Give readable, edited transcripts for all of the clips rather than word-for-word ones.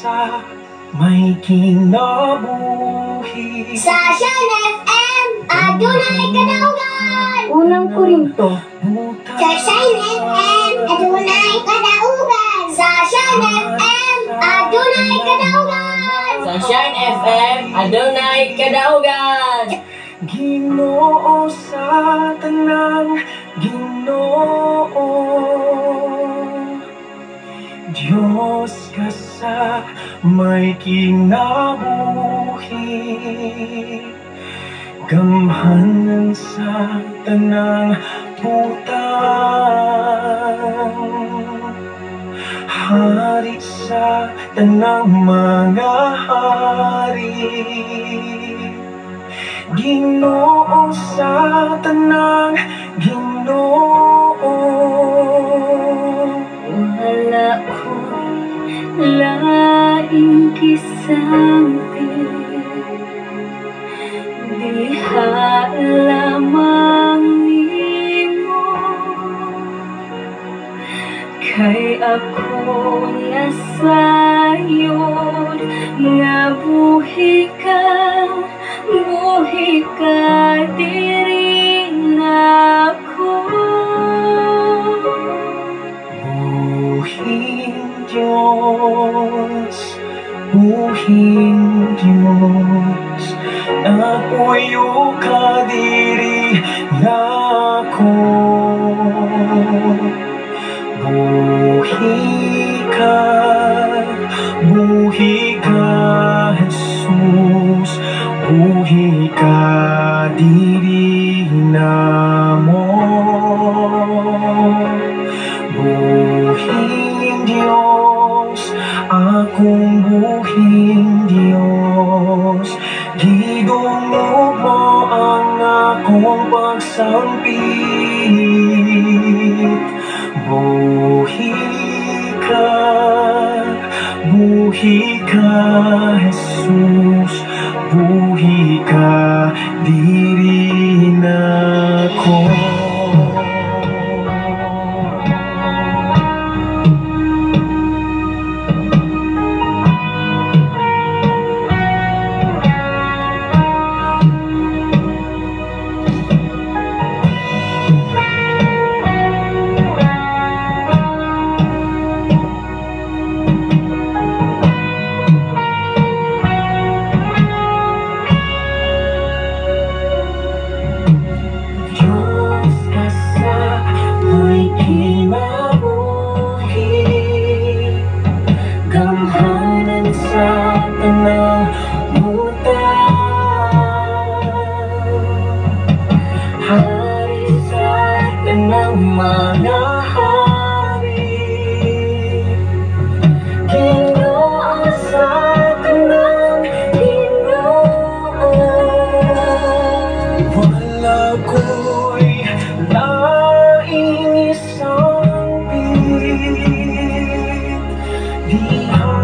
sa may kinabuhi. Sasyan FM, adunay kadaugan. Unang Korinto. Sasyan FM, adunay kadaugan. Sasyan FM, adunay kadaugan. Sasyan FM, adunay kadaugan. Ginoo sa tanang Ginoo, Diyos ka sa may kinabuhi. Gamhanan sa tanang butang, hari sa tanang mga hari. Ginoo sa tanang Ginoo, Wala ko laing kisampi, diha lamang nimo. Kay ako nasayod nga buhi ka diri na ako. Buhing Diyos, buhing Diyos, napuyo ka diri na ako. Buhi ka, Jesus, buhi ka diri na mo. Buhing Diyos, akong buhing Diyos, gidungog mo ang akong pagsampit. Buhi ka, Jesus, buhi ka diri na ko. Gamhanan sa tanang butang, hari sa tanang mga hari. Ginoo sa tanang Ginoo, wala ko'y laing isambit, diha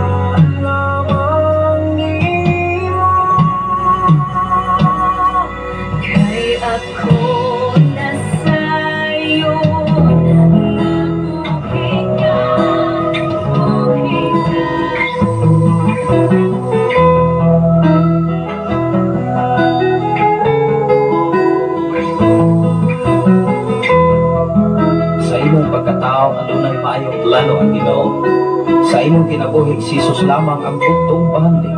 lamang nimo. Kay ako nasayod nga buhi ka. Sa imong pagkatao, adunay maayong plano ang Ginoo. Sa imong kinabuhi, si Jesus lamang ang bugtong pahanding.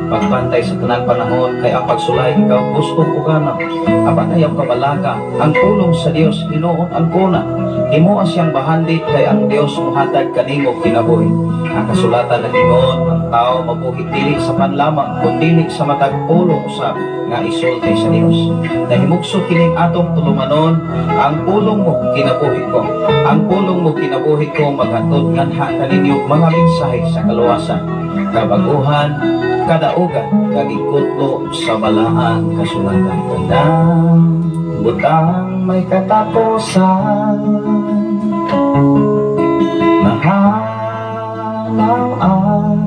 Pagbantay sa tanang panahon, kay ang pagsulay ikaw gustong uganam. Apan ayaw kabalaga, ang tulong sa Dios Ginoon ang kuna. Himo ang siyang bahandi, kay ang Dios muhatag kanimo kinabuhi. Ang kasulatan ng Ginoon, ang tao mabuhi dili sa panlamang, kundi sa matag pulong usab nga isulti sa Dios. Nahimugso kining atong tulumanon, ang pulong mo kinabuhi ko. Ang pulong mo kinabuhi ko maghatod nganha kaninyo mga mensahe sa kaluwasan, kabaguhan, kadaugan, kagikutlo sa balaan kasulatan. Tandang butang may katapusan, mahalaw ang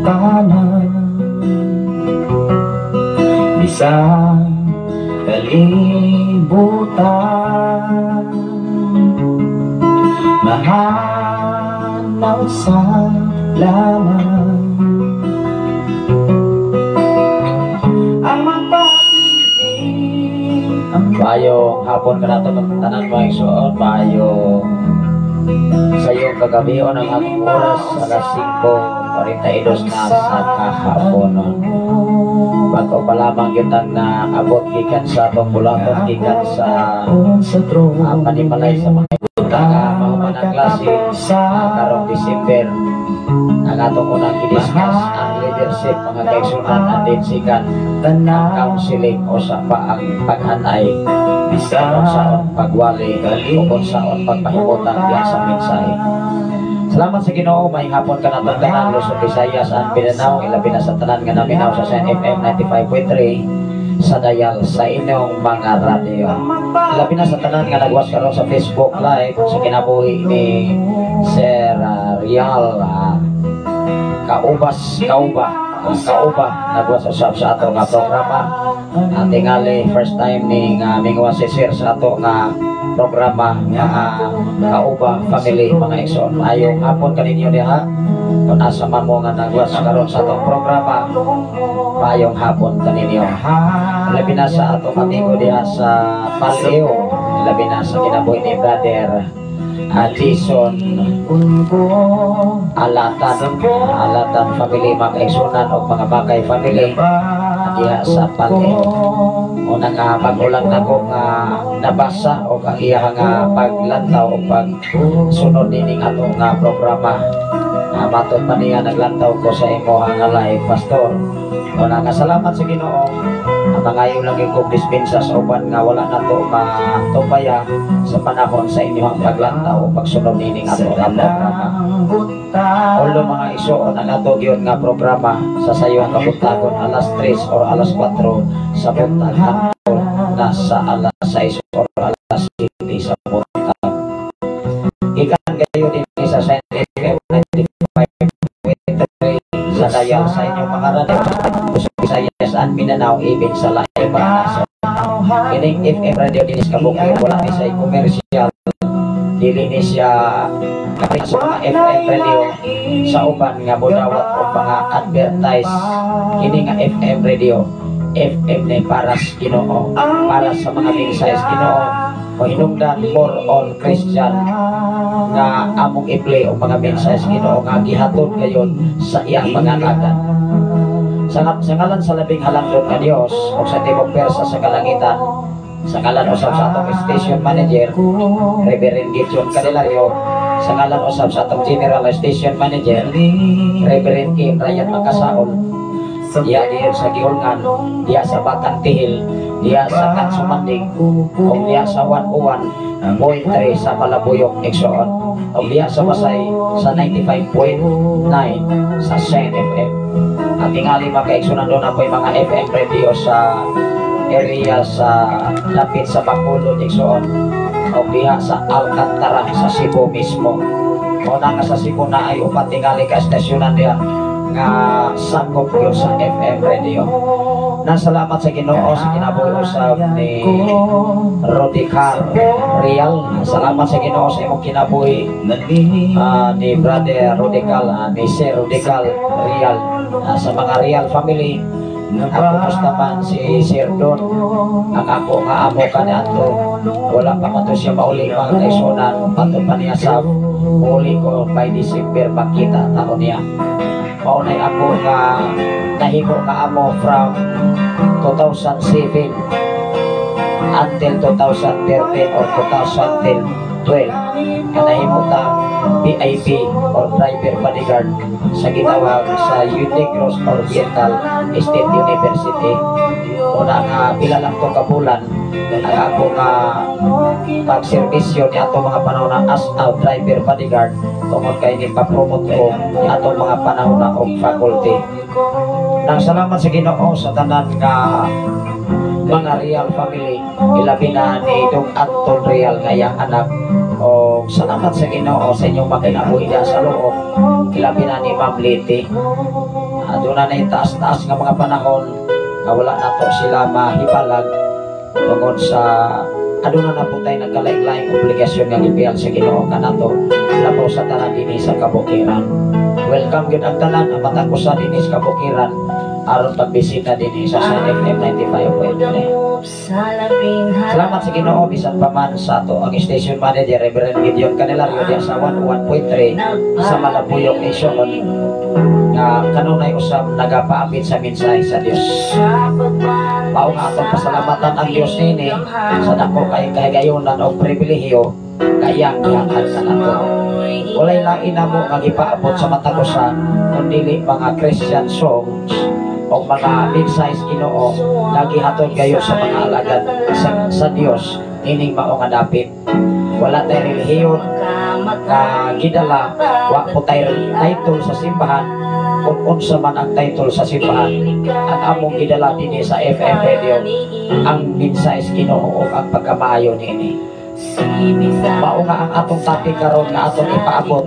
tanan, bisan kalibutan, mahalaw sa laman. Maayong hapon ka nato tanan mga igsoon, maayong sa iyong kagabion ang akong oras alas 5:42 na sa kahapon. Bago pa lamang kitang naabot gikan sa atong bulaton gikan sa panimalay sa mga mahumanang klase karong December. Ang atong unang i-discuss ang leadership, mga kaigsunan, ang dinsikan, ang counseling o sa ang paghanay, kung saan pagwali o kung saan pagpahimutan diya sa mensahe. Salamat sa Ginoo, may hapon ka na tanan Luzon, Visayas, and Mindanao, ilabi na sa tanan nga naminaw sa Sen FM 95.3 sa dial sa inyong mga radio. Ilabi na sa tanan nga nagwas karon sa Facebook Live sa kinabuhi ni Sir Rial Kauba nagwas usab sa ato nga programa. Tingali first time ning mingwa si Sir sa ato nga programa nga Kauba Family, mga igsoon. Ayong hapon kaninyo diha kung asa man mo nga nagwas karon sa atong programa. Ayong hapon kaninyo. Labi na sa atong amigo diha sa Paleo, labi na sa kinabuhi ni Brother Jason Alatan family, mga kaigsunan o mga Bakay family diha sa Paleo. Una nga pag-ulang na ko nga nabasa o ang iya nga paglantaw o pagsunod nining ato nga programa. Matod pa niya naglantaw ko sa imo nga live, Pastor. Una nga salamat sa Ginoo. Mangayo lang yung kong dispensa sa uban nga wala na to matupaya sa panahon sa inyong paglantaw o pagsunod nining ato nga programa. Although mga igsoon ang ato gyud nga programa sa sayong kabutagon alas 3 or alas 4 sa buntag hangtod na sa alas 6 or alas 7 sa buntag. Ikan kayo din sa Sen FM 95.3 sa dayal sa inyong mga radio Visayas and Mindanao, even sa lahi pa. Kining FM radio dinis kabukid, wala ni sa komersyal, dili ni siya kapit sa mga FM radio sa uban nga budawat o mga advertise. Kini nga FM radio, FM ni para sa Ginoo, para sa mga mensahe Ginoo o hinungdan more on Christian nga among i-play o mga mensahe Ginoo nga gihatod kayon sa iyang pangalagan. Sa ngalan sa labing halangdon nga Dios o sa Timog Persa sa kalangitan, sa ngalan usab sa atong station manager Reverend Gideon Candelario, sa ngalan usab sa atong general station manager Reverend Kim Ryan Makasaon, diya diya sa Giulngan, diya sa Batang Tihil, diya sa Kansumanding, o diya sa 101.3 sa Malabuyok, Igsoon, o diya sa Masay sa 95.9 sa Sen FM. At tingali mga kaigsunan doon na po yung mga FM radio sa area sa lapit sa Bacolod, Igsoon, o diya sa Alcantara sa Cebu mismo. O na nga sa Cebu na ay upat tingali ka estasyonan diya nga sakop yun sa FM radio. Nasalamat sa Ginoo sa kinabuhi usab ni Rodical Rial. Salamat sa Ginoo sa imong kinabuhi ni Brother Rodical, ni Sir Rodical Rial, sa mga Rial family. Ako mustaman si Sir Don, ang ako nga amo kaniadto, wala pa man to siya mauli mga kaigsunan, patod pa niya sa uli ko by December makita taon niya. Maunay ako nga nahigo nga amo from 2007 until 2013 or 2012 nga nahimutang VIP or driver bodyguard sa gitawag sa Unigros Oriental State University. Una nga pila lang to kabulan ang ako nga pagservisyo ni ato mga panahon na as a driver bodyguard tungod kay ni papromote ko ni ato mga panahon na og faculty. Nang salamat sa Ginoo sa tanan nga mga Rial family, ilabi na ni Dong Anton Rial nga iyang anak, o salamat sa Ginoo sa inyong makinabuhi sa loob, ilabi na ni Ma'am Liti. Doon na taas-taas nga mga panahon nga wala na to sila mahibalag tungod sa aduna na po tayo nagkalaing-laing obligasyon nga gibiyag sa Ginoo kanato labaw sa tanan dinhi sa kabukiran. Welcome gyud ang tanan ang matakusan dinhi sa kabukiran aron pagbisita din sa Sign FM 95.3. Salamat sa Ginoo bisan pa man sa ato ang station manager Reverend Gideon Candelario diya sa 101.3 sa Malabuyok Nation nga kanunay usab nagapaabot sa mensahe sa Dios. Mao nga atong pasalamatan ang Dios nini sa dako kay kahigayonan og pribilehiyo kayang gihatag sa nato. Walay lain na mo nga gipaabot sa matag usa kundi mga Christian songs o mga mensahe Ginoo nga gihatod gayo sa mga alagad sa Dios ining mao nga dapit. Wala tay relihiyon nga gidala, wa po tay title sa simbahan kung unsa man ang title sa simbahan. Ang among gidala dinhi sa FM radio ang mensahe Ginoo ug ang pagkamaayo niini. Mao nga ang atong topic karon nga atong ipaabot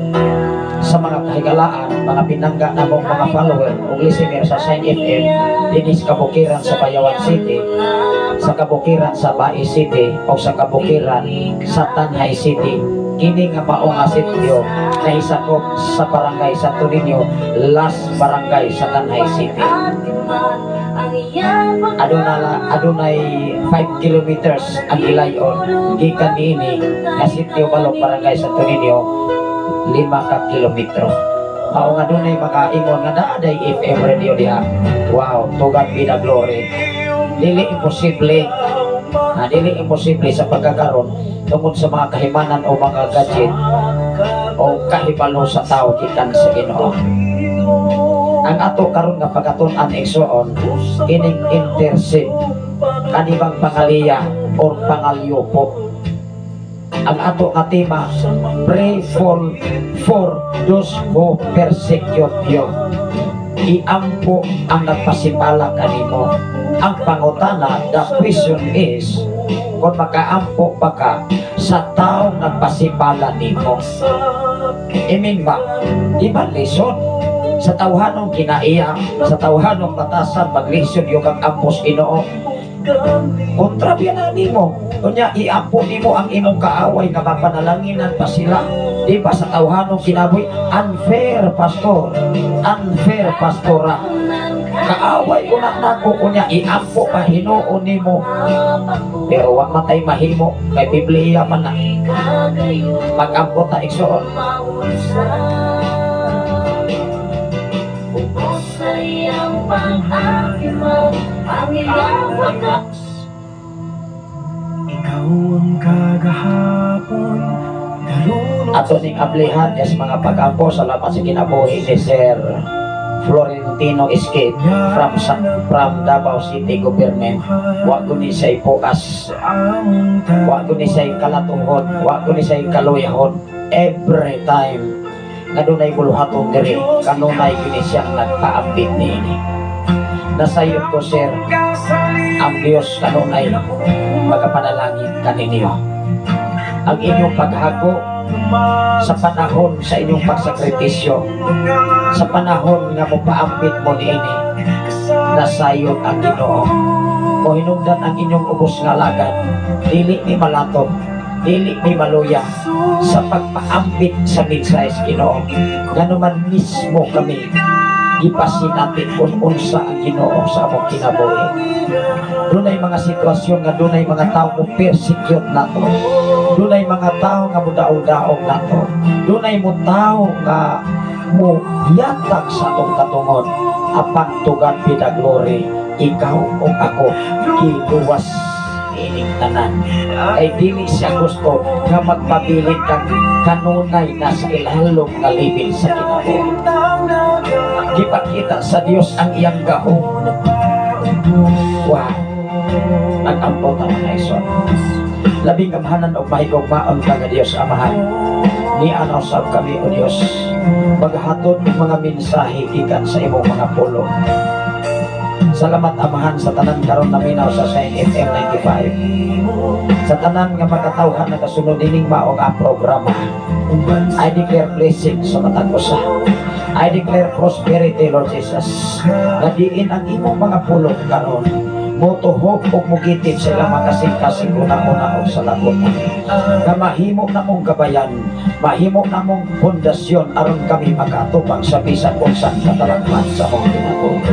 sa mga kahigalaan, mga pinangga namong mga follower o listener sa Sign FM dinhi sa kabukiran sa Bayawan City, sa kabukiran sa Bai City o sa kabukiran sa Tanhay City. Kini nga mao nga sitio na hisakop sa barangay Santo Niño, last barangay sa Tanhay City. Adunay 5 kilometers ang ilayon gikan niini nga sitio Balok barangay Santo Niño, 5 ka kilometro. Mao nga dunay mga ingon nga naaday FM radio diha. Wow, tugan bida glory. Dili imposible. Dili imposible sa pagkakaroon tungod sa mga kahimanan o mga gadget o kahibalo sa tao gikan sa Ginoo. Ang ato karon nga pagatunan igsoon kining intercede kanibang pangaliya or pangalyopo. Ang ato nga tema, pray for those who persecute you. Iampo ang nagpasipala kanimo. Ang pangutana, the question is, kung makaampo ba ka sa taong nagpasipala nimo? Imin ba? Di ba lisod? Sa tawhanong kinaiya, sa tawhanong batasan, maglisod yung kang ampos Ginoo. Kontra biyan nimo. Kunya iampo nimo ang imong kaaway nga mapanalanginan pa sila. Di ba sa tawhanong kinabuhi? Unfair pastor, unfair pastora. Kaaway ko na nako kunya iampo pa hinuon nimo. Pero wa matay mahimo kay Biblia man na. Mag-ampo ta igsoon. Ikaw ang kagahapon, Ato ning ablihan sa mga pag-ampo. Salamat sa kinabuhi ni Sir Florentino Escape from Davao City Government. Wa ko ni say pukas, wa ko ni say kalatuhod, wa ko ni say kaluyahon. Every time nga dunay buluhaton diri kanunay kini siya nagpaambit niini. Nasayod ko sir, ang Dios kanunay magapanalangin kaninyo. Ang inyong paghago sa panahon sa inyong pagsakripisyo, sa panahon nga mopaambit mo niini, nasayod ang Ginoo. O hinungdan ang inyong ubos nga lagad, dili ni malato, dili ni maluya sa pagpaambit sa mensahe sa Ginoo. Ganuman mismo kami ipasin natin kung unsa ang Ginoo sa among kinabuhi. Dunay mga sitwasyon nga dunay mga tao mo persecute nato. Dunay mga tao nga mudaog-daog nato. Dunay mo tao nga mo yatag sa atong katungod. Apang tugan bida glory, ikaw o ako giluwas ining tanan. Ay dili siya gusto nga magpabilin kang kanunay na sa ilalong nga libil sa kinabuhi. Gipakita sa Dios ang iyang gahom. Wow, nag-ampo ta mga ison. Labing amhanan o mahigugmaon ka nga Dios amahan. Ni anausab kami o Dios, maghatod ng mga mensahe gikan sa imong mga pulong. Salamat amahan sa tanan karon naminaw sa Sign FM 95. Sa tanan nga makatawhan na kasunod ining mao nga programa. I declare blessing sa matag usa. I declare prosperity, Lord Jesus. Nadiin ang imong mga pulong karon. Motuhok o mugitid sa ilang makasing-kasing una-una o sa lakot. Na mahimo na mong gabayan mahimo namong pundasyon aron kami makatubang sa bisan unsang katalagman sa mong kinabuhi.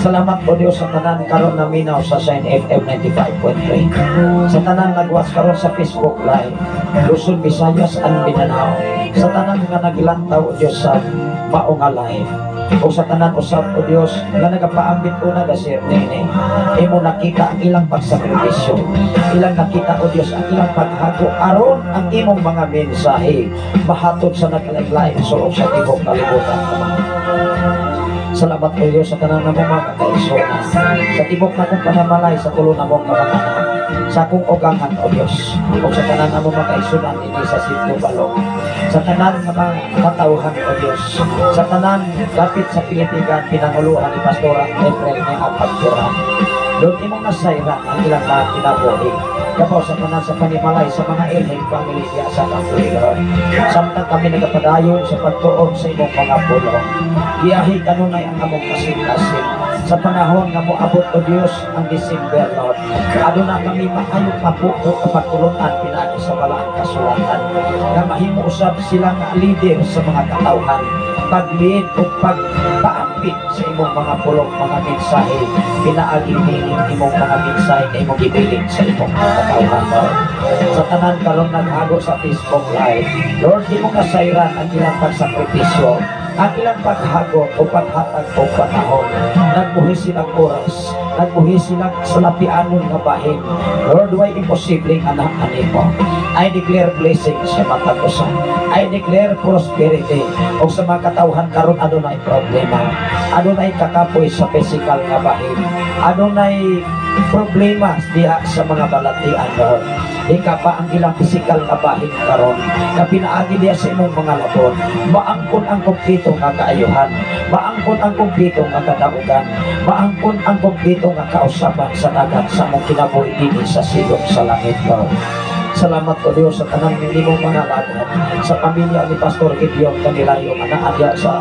Salamat po Dios sa tanan karon na minaw sa Shine FM 95.3. Sa tanan nagwas karon sa Facebook Live, Luzon, Visayas and Mindanao. Sa tanan nga naglantaw Dios sa maong live. O sa tanan usab o Dios nga nagapaambit una ga Sir Nene, imo nakita ang ilang pagsakripisyo, ilang nakita o Dios ang ilang paghago aron ang imong mga mensahe mahatod sa naglain-lain sulod sa tibok kalibutan. Salamat po Diyos sa tanan na mga kakaisunan, sa tibok na kong panamalay sa tulo na mong kamakanan, sa akong ugangan o Diyos, o sa tanan na mga kaisunan hindi sa sityo balong, sa tanan na mga katauhan o Diyos, sa tanan dapit sa Pilipigan pinanguluhan ni Pastora April ni Apagturan. Lord, imong nasayran ang ilang mga kinabuhi. Kapaw sa tanan sa panimalay sa mga ilhing pamilya sa kapuloy, Lord. Samtang kami nagapadayon sa pagtuon sa imong mga pulong. Iyahi kanunay ang among kasing-kasing. Sa panahon nga mo abot o Diyos ang December, Lord. Aduna kami maayong maputo kapag tulunan pinagi sa walang kasulatan. Na mahimo usab silang leader sa mga katauhan. Pagliid o pagpaapit sa imong mga pulong, mga mensahe, pinaagi-piling imong mga mensahe na imong gipiling sa imong mga katauhan, Lord. Sa tanan karon naghago sa Facebook Live, Lord, imong kasayran ang ilang pagsakripisyo, ang ilang paghago o paghatag o panahon. Nagbuhi silang oras, nagbuhi silang salapianon na bahin. Lord, why imposibleng anak animo? I declare blessings sa matagusan. I declare prosperity. O sa mga katauhan karon adunay problema, adunay kakapoy sa physical nga bahin, adunay problema diha sa mga balatian, Lord. Ika pa ang ilang physical nga bahin karon na pinaagi diya sa imong mga labon. Maangkon ang kumpleto nga kaayuhan, maangkon ang kumpleto nga kadaugan, maangkon ang kumpleto nga kausaban sa dagat sa mong kinabuhi dinhi sa silong sa langit, Lord. Salamat po Diyos sa tanang minimong mga lagad sa pamilya ni Pastor Gideon Canilario nga naadya sa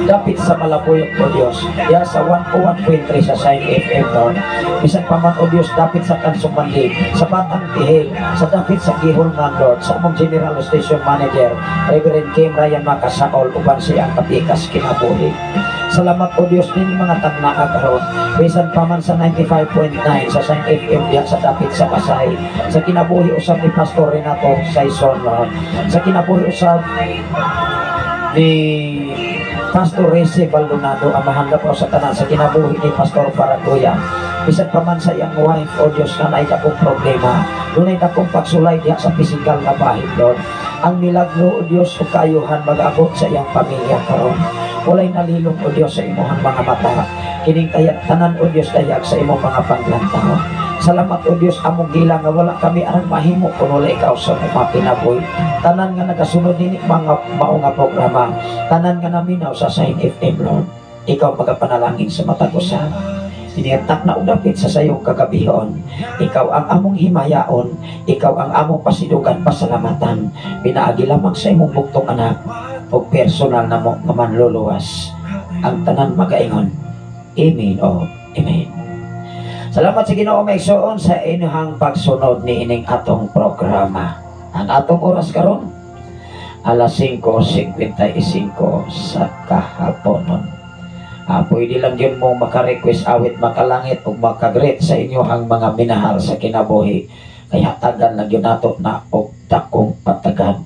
dapit sa Malapuyok o Diyos, ya sa 101.3 sa Shine FM, Lord. Bisan pa man o Diyos dapit sa Kansumandi, sa Batang Tihil, sa dapit sa Gihulman, Lord, sa among General Station Manager Reverend Kim Ryan Makasaol uban siya ang kapikas kinabuhi. Salamat o Diyos din mga tagnaa karon. Bisan pa man sa 95.9 sa Shine FM diya sa dapit sa Pasay, sa kinabuhi usab ni Pastor Renato Saison, Lord. Sa kinabuhi usab ni Pastor Reze Baldonado, amahan na po sa tanan sa kinabuhi ni Pastor Paragoya. Bisan pa man sa iyang wife o Diyos na ay dakong problema, dunay dakong pagsulay diya sa physical na bahin, Lord. Ang milagro o Diyos o kaayuhan mag-abot sa iyang pamilya karon. Walay nalilong o Diyos sa imong mga mata, kining tayag tanan o Diyos tayag sa imong mga paglantaw. Salamat o Diyos among gilang nga wala kami arang mahimo kuno la ikaw sa mga pinaboy. Tanan nga nagasunod dinhi mga mao nga programa, tanan nga naminaw sa Shine FM, Lord. Ikaw magapanalangin sa matagusan. Tinirtak na udapit sa sayong kagabihon. Ikaw ang among himayaon, ikaw ang among pasidugan pasalamatan. Pinaagi lamang sa imong buktong anak o personal na mo nga manluluwas. Ang tanan magaingon. Amen o Amen. Salamat sa Ginoo maigsoon sa inyong pagsunod ni ining atong programa. Ang atong oras karon alas 5:55 sa kahaponon. Pwede lang yun mo maka-request awit makalangit o makagreet sa inyong mga minahal sa kinabuhi. Kaya tagan lang yun nato na og dakong patagan.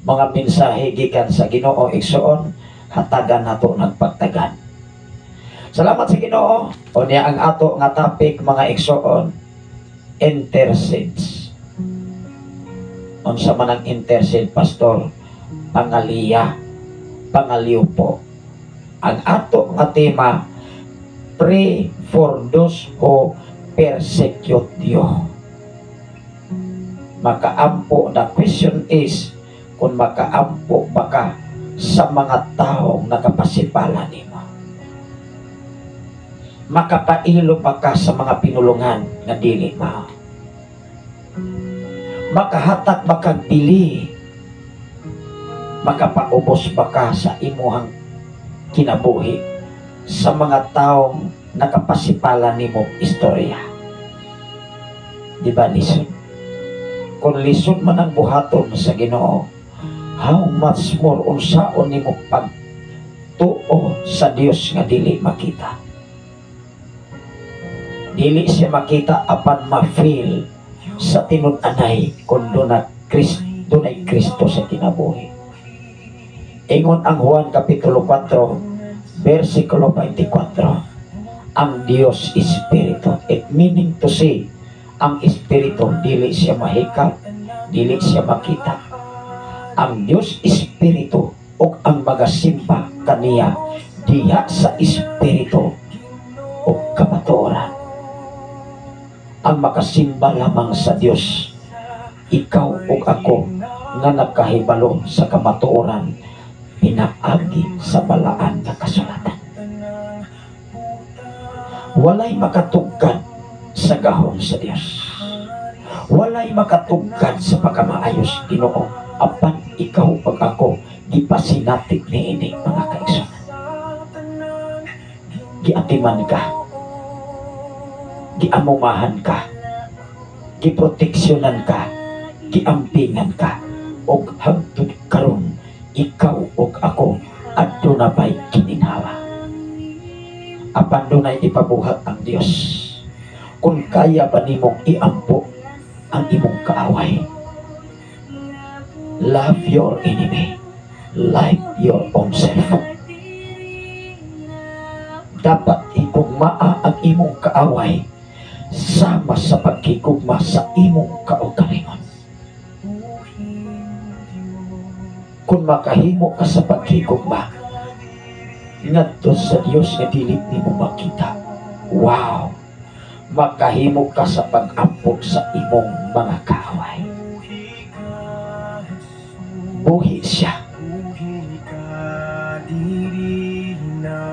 Mga mensahe gikan sa Ginoo igsoon, hatagan nato nagpagtagan. Salamat sa Ginoo. O niya ang ato nga topic mga igsoon, intercedes. Unsa man ang intercede, Pastor? Pangaliya, pangaliw po. Ang ato nga tema, pray for those who persecute you. Makaampo, the question is, kung makaampo baka sa mga taong nakapasipala nimo. Makapailo pa ka sa mga pinulungan na dili mo. Makahatak ba kang pili, makapaubos ba ka sa imuhang kinabuhi sa mga taong nakapasipala nimo istorya. Di ba, listen? kung lisod man ang buhaton sa Ginoo, how much more unsaon nimo pagtuo sa Dios nga dili makita. Dili siya makita apan ma-feel sa tinud-anay kung dunay Kristo sa kinabuhi. Ingon ang Juan kapitulo 4 versikulo 24, ang Dios Espiritu. It meaning to say, ang Espiritu dili siya mahikap, dili siya makita. Ang Dios Espiritu o ang magasimba kaniya diha sa Espiritu o kamatuoran. Ang makasimba lamang sa Dios, ikaw o ako nga nagkahibalo sa kamatuoran, pinaagi sa balaan nga kasulatan. Walay makatugkad sa gahom sa Dios. Walay makatugkad sa pagkamaayos Ginoo apan ikaw pag ako gipasinatig niini mga kaigsunan. Giatiman ka, giamumahan ka, giproteksyonan ka, giampingan ka, og hangtod karon ikaw og ako aduna pay kininhawa. Apan dunay ipabuhat ang Dios. Kung kaya ba nimong iampo ang imong kaaway. Love your enemy like your own self. Dapat higugmaa ang imong kaaway sama sa pagkigugma sa imong kaugalingon. Kung makahimo ka sa pagkigugma ngadto sa Dios nga dili nimo makita, wow, makahimo ka sa pag-ampok sa imong mga kaaway. Buhi siya.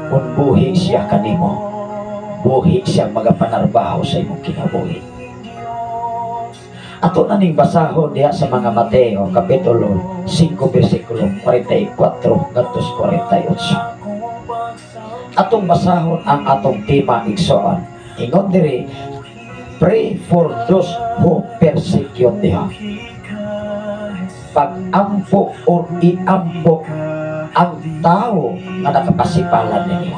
Kung buhi siya kanimo, buhi siya magapanarbaho sa imong kinabuhi. Ato na ning basahon diha sa mga Mateo kapitulo 5 versikulo 44 ngadto 48. Atong basahon ang atong tema igsoon. Ingon diri, pray for those who persecute you. Pag-ampo o iampo ang tao na nakapasipalan ninyo.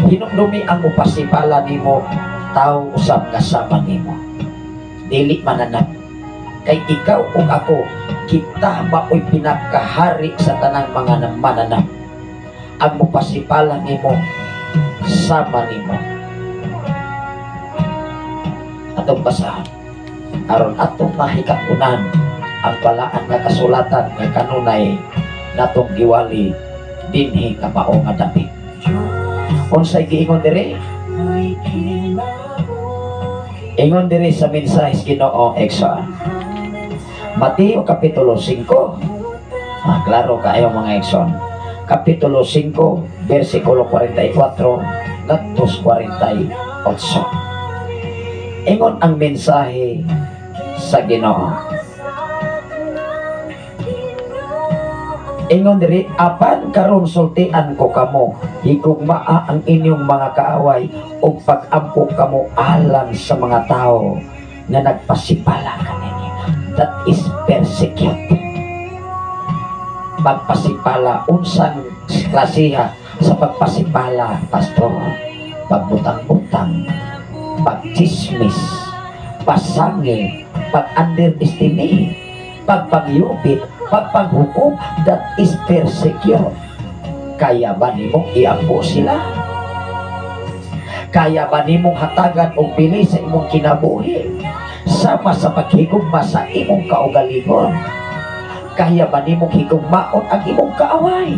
Hinumdumi ang upasipalan nimo, tao usab kasama nimo. Dili mananap. Kay ikaw o ako, kita mao'y pinakahari sa tanang mga mananap. Ang upasipalan nimo, sama nimo. Atong basahan aron atong mahikapunan ang balaan nga kasulatan nga kanunay natong giwali dinhi ka mao nga dapit. Unsay giingon diri? Ingon diri sa mensahe Ginoo Exxon. Mateo kapitulo 5. Klaro kayo mga Exxon. Kapitulo 5 versikulo 44 ngadto 48. Ingon ang mensahe sa Ginoo. Ingon diri, apan karon sultian ko kamo, higugmaa ang inyong mga kaaway o pag-ampo kamo alang sa mga tao na nagpasipala kaninyo. That is persecute. Pagpasipala, unsang klasiha sa pagpasipala, pastor, pagbutang-butang, pagchismis, pasangil, pag-underestimate, pagpagyupit, pagpaghukom, that is persecute. Kaya ba nimong iampo sila? Kaya ba nimong hatagan o pili sa imong kinabuhi sama sa paghigugma sa imong kaugalingon? Kaya ba nimong higugmaon ang imong kaaway?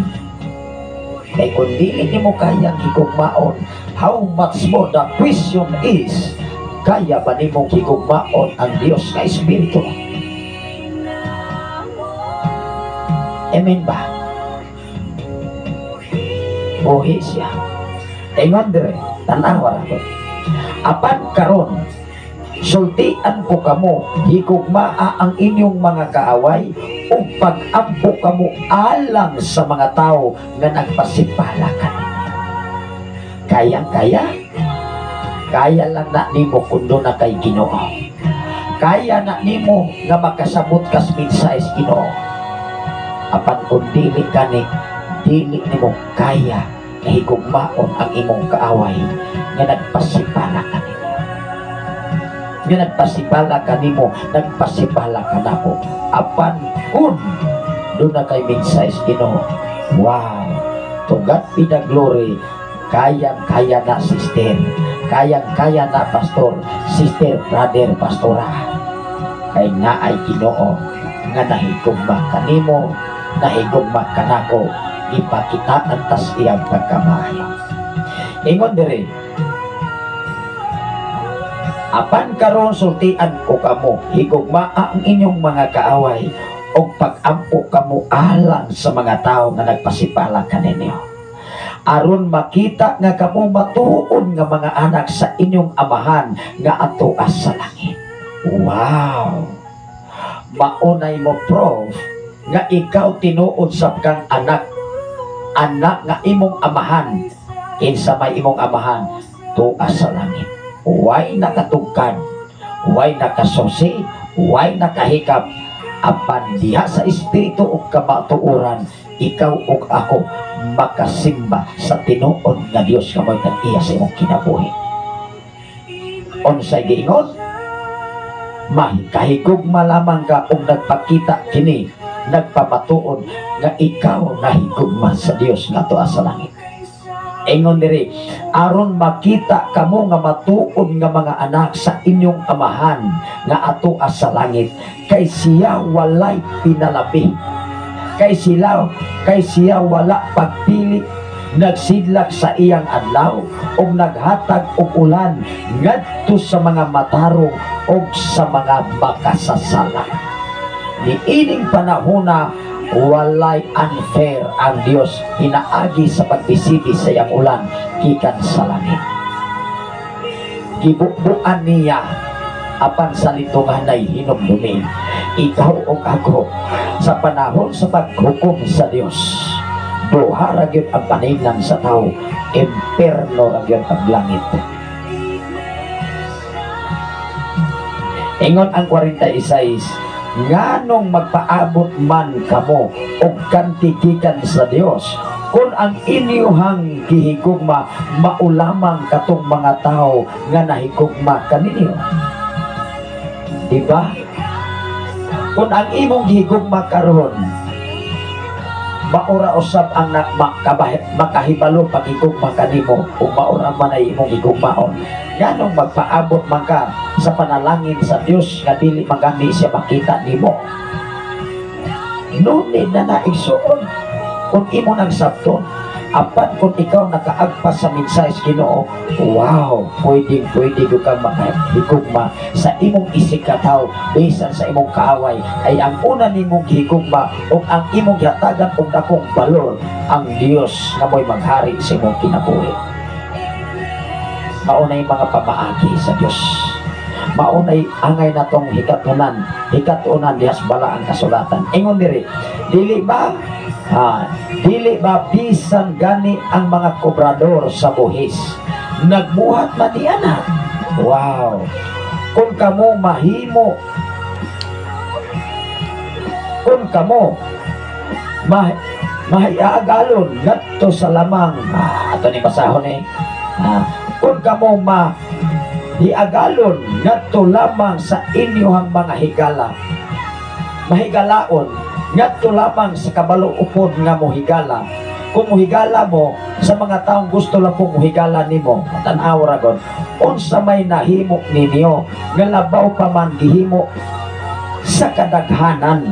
Kay kung dili nimo kayang higugmaon, how much more the question is, kaya ba nimong higugmaon ang Dios na Espiritu? Amen ba? Buhi siya. Ingon dire, tanawa ako. Apan karon, sultian po kamo, higugmaa ang inyong mga kaaway o pag-ampo kamo alang sa mga tao na nagpasipala kanina. Kayang-kaya? Kaya lang na nimo kundo na kay Ginoo. kaya na nimo nga makasabot kas minsayes Ginoo. Apan kung dili kani, dili nimo kaya kahigugmaon ang imong kaaway nga nagpasipala kanimo. Nga nagpasipala kanimo, nagpasipala kanako. Apan kung doon na kay minsayes Ginoo, wow, to God be the glory. Kayang-kaya na sister, kayang-kaya na pastor, sister, brother, pastora. Kay nga ay Ginoo nga nahigugma kanimo, nahigugma kanako, ipakitaan tas iyang pagkamaayo. Ingon diri, apan karon sultian ko kamo, higugma ang inyong mga kaaway o pag-ampo kamo alang sa mga tao nga nagpasipala kaninyo. Aron makita nga kamo matuon nga mga anak sa inyong amahan nga atuas sa langit. Wow! Maunay mo, prof, nga ikaw tinuod sa kang anak nga imong amahan, kinsa may imong amahan tuas sa langit. Way nakatugkad, way nakasusi, way nakahikap, apan diha sa espiritu ug kamatuoran, ikaw ug ako makasimba sa tinuod nga Dios nga may tag-iya sa imong kinabuhi. Unsay giingon? Kahigugma lamang ka ug nagpakita kini, nagpapatuon nga ikaw nahigugma sa Dios nga tuwa sa langit. Ingon diri, aron makita kamo nga matuon nga mga anak sa inyong amahan nga atuwa sa langit, kay siya walay pinalabi. Kay siya wala pagpili, nagsidlak sa iyang adlaw o naghatag og ulan ngadto sa mga matarong o sa mga makasasala. Niining panahona walay unfair ang Dios hinaagi sa pagbisigi sa iyang ulan gikan sa langit. Gibubuan niya apan sa litungan ay hinumdumi. Ikaw o ako sa panahon sa paghukom sa Dios, duha ra gyud ang paningnan sa tao, imperno ra gyud ang langit. Ingon ang 46, nganong magpaabot man kamo og kantigikan sa Dios kung ang inyuhang gihigugma maulamang katong mga tao nga nahigugma kaninyo. Diba? Kung ang imong gihigugma karon maura usab ang makahibalo pagigugma kanimo o maura man ay imong gigugmaon, nganong magpaabot man ka sa panalangin sa Dios nga dili magani siya makita nimo. Nunit na naigsuon kung imo nagsabton, apan kung ikaw nakaagpas sa minsayes Ginoo, wow, pwede kang makahigugma sa imong isikataw bisan sa imong kaaway. Ay ang una nimong gihigugma o ang imong gihatagan og dakong balor ang Dios nga mo'y maghari sa imong kinabuhi. Maunay mga pamaagi sa Dios, maunay angay natong hikatunan dihas bala ang kasulatan. Ingon diri, dili ba bisan gani ang mga kobrador sa buhis nagbuhat man niya na. Wow, kung kamo mahimo, kung kamo mahiagalon ngadto sa lamang ato ni basahon kung kamo hiagalon ngadto lamang sa inyong mga higala, mahigalaon ngadto lamang sa kabalo upod nga mohigala. Kung mohigala mo sa mga taong gusto lang pong mohigala nimo, tan-aw ra gud unsa may nahimo ninyo nga labaw pa man gihimo sa kadaghanan.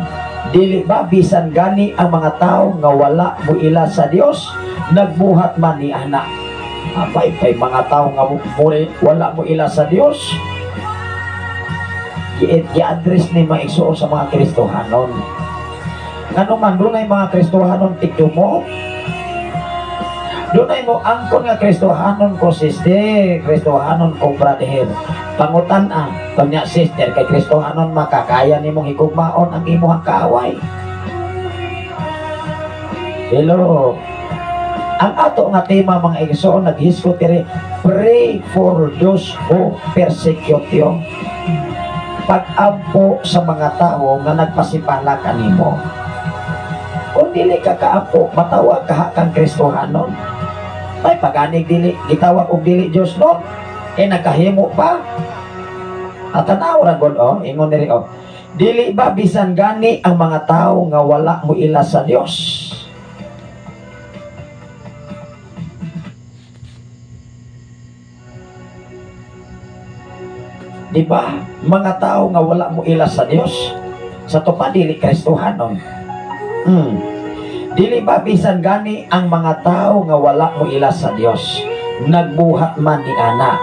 Dili ba bisan gani ang mga tao nga wala muila sa Dios nagbuhat man ni ana. Apay mga tao nga wala muila sa Dios, i-address ni maigsuon sa mga Kristohanon. Ngano man doon ay mga Kristohanon tigdumo, doon ay mo angkon nga Kristohanon ko sister, Kristohanon ko brother, pangutan-an pag niya sister kay Kristohanon makakaya nimong higugmaon ang imong kaaway. Hello, ang ato nga tema mga igsoon naghiskot diri, pray for those who persecute you. pag-ampo sa mga tao nga nagpasipala kanimo. Kung dili ka kaampo, matawag ka kang Kristohanon. May paganig dili, gitawag og dili Diyos no? Nagkahimo pa. At tanaw ra gud ingon diri dili ba bisan gani ang mga tao nga wala mo ila sa Dios? Di ba? Mga tao nga wala mo ila sa Dios. Sa to pa dili Kristohanon. Dili ba bisan gani ang mga tao nga wala mo ila sa Dios, nagbuhat man ni ana.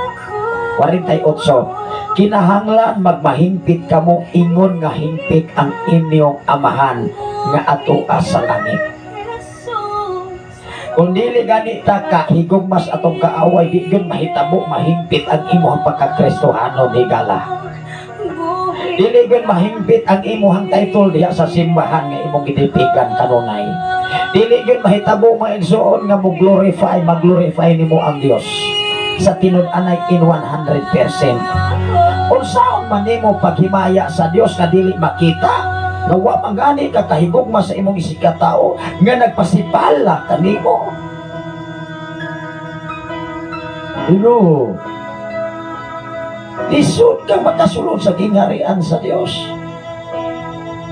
48. Kinahanglan magmahimpit kamo ingon nga himpit ang inyong amahan nga atua sa langit. Kung dili gani ta ka higugmas atong kaaway, di gyud mahitabo mahimpit ang imong pagkakristohanon higala. Dili gyud mahimpit ang imong title diha sa simbahan nga imong giditigan kanunay. Dili gyud mahitabo maigsuon nga mag-glorify nimo ang Dios sa tinud-anay in 100%. Unsaon man nimo paghimaya sa Dios nga dili makita? Nawa mangani ka kahigugma sa imong isikatao nga nagpasipala kanimo. Hello. Lisod ka makasulod sa gingharian sa Dios.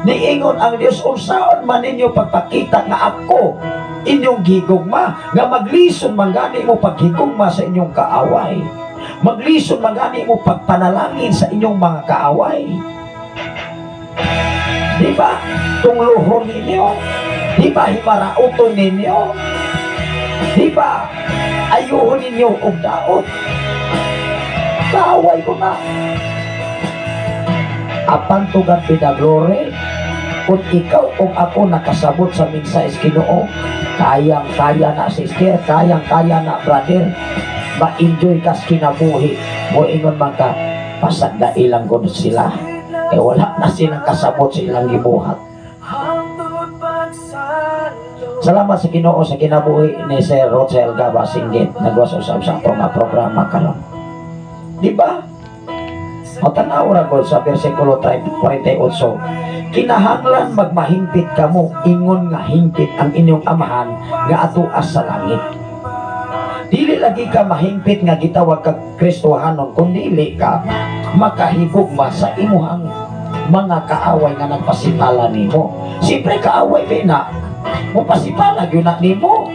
Niingon ang Dios, unsaon man ninyo pagpakita nga ako inyong gigugma, nga maglison mangani mo paghigugma sa inyong kaaway. Maglison mangani mo pagpanalangin sa inyong mga kaaway. Di ba? Tungluhon ninyo. Di ba? Himarauton ninyo. Di ba? Ayuhon ninyo og daot. Kaaway ko na. Apan tugan pinaglore, kung ikaw o ako nakasabot sa minsayes Ginoo, kayang-kaya na sister, kayang-kaya na brother, ma-enjoy kas kinabuhi. Mo ingon man ka, pasagda ilang gud sila. Kaya wala na silang kasabot sa ilang gibuhat. Salamat sa Ginoo sa kinabuhi ni Sir Rochelle Gaba Singgit. Nagwasosab sa ato nga programa karon. Di ba? O tanaw ra gud sa bersikulo 48. Kinahanglan magmahimpit kamo ingon nga himpit ang inyong amahan nga atuas sa langit. Dili lagi ka mahimpit nga gitawag kag Kristohanon, kung dili ka makahigugma sa imuhang mga kaaway nga nagpasipala nimo. Siyempre kaaway na mo pasipala gyud na nimo.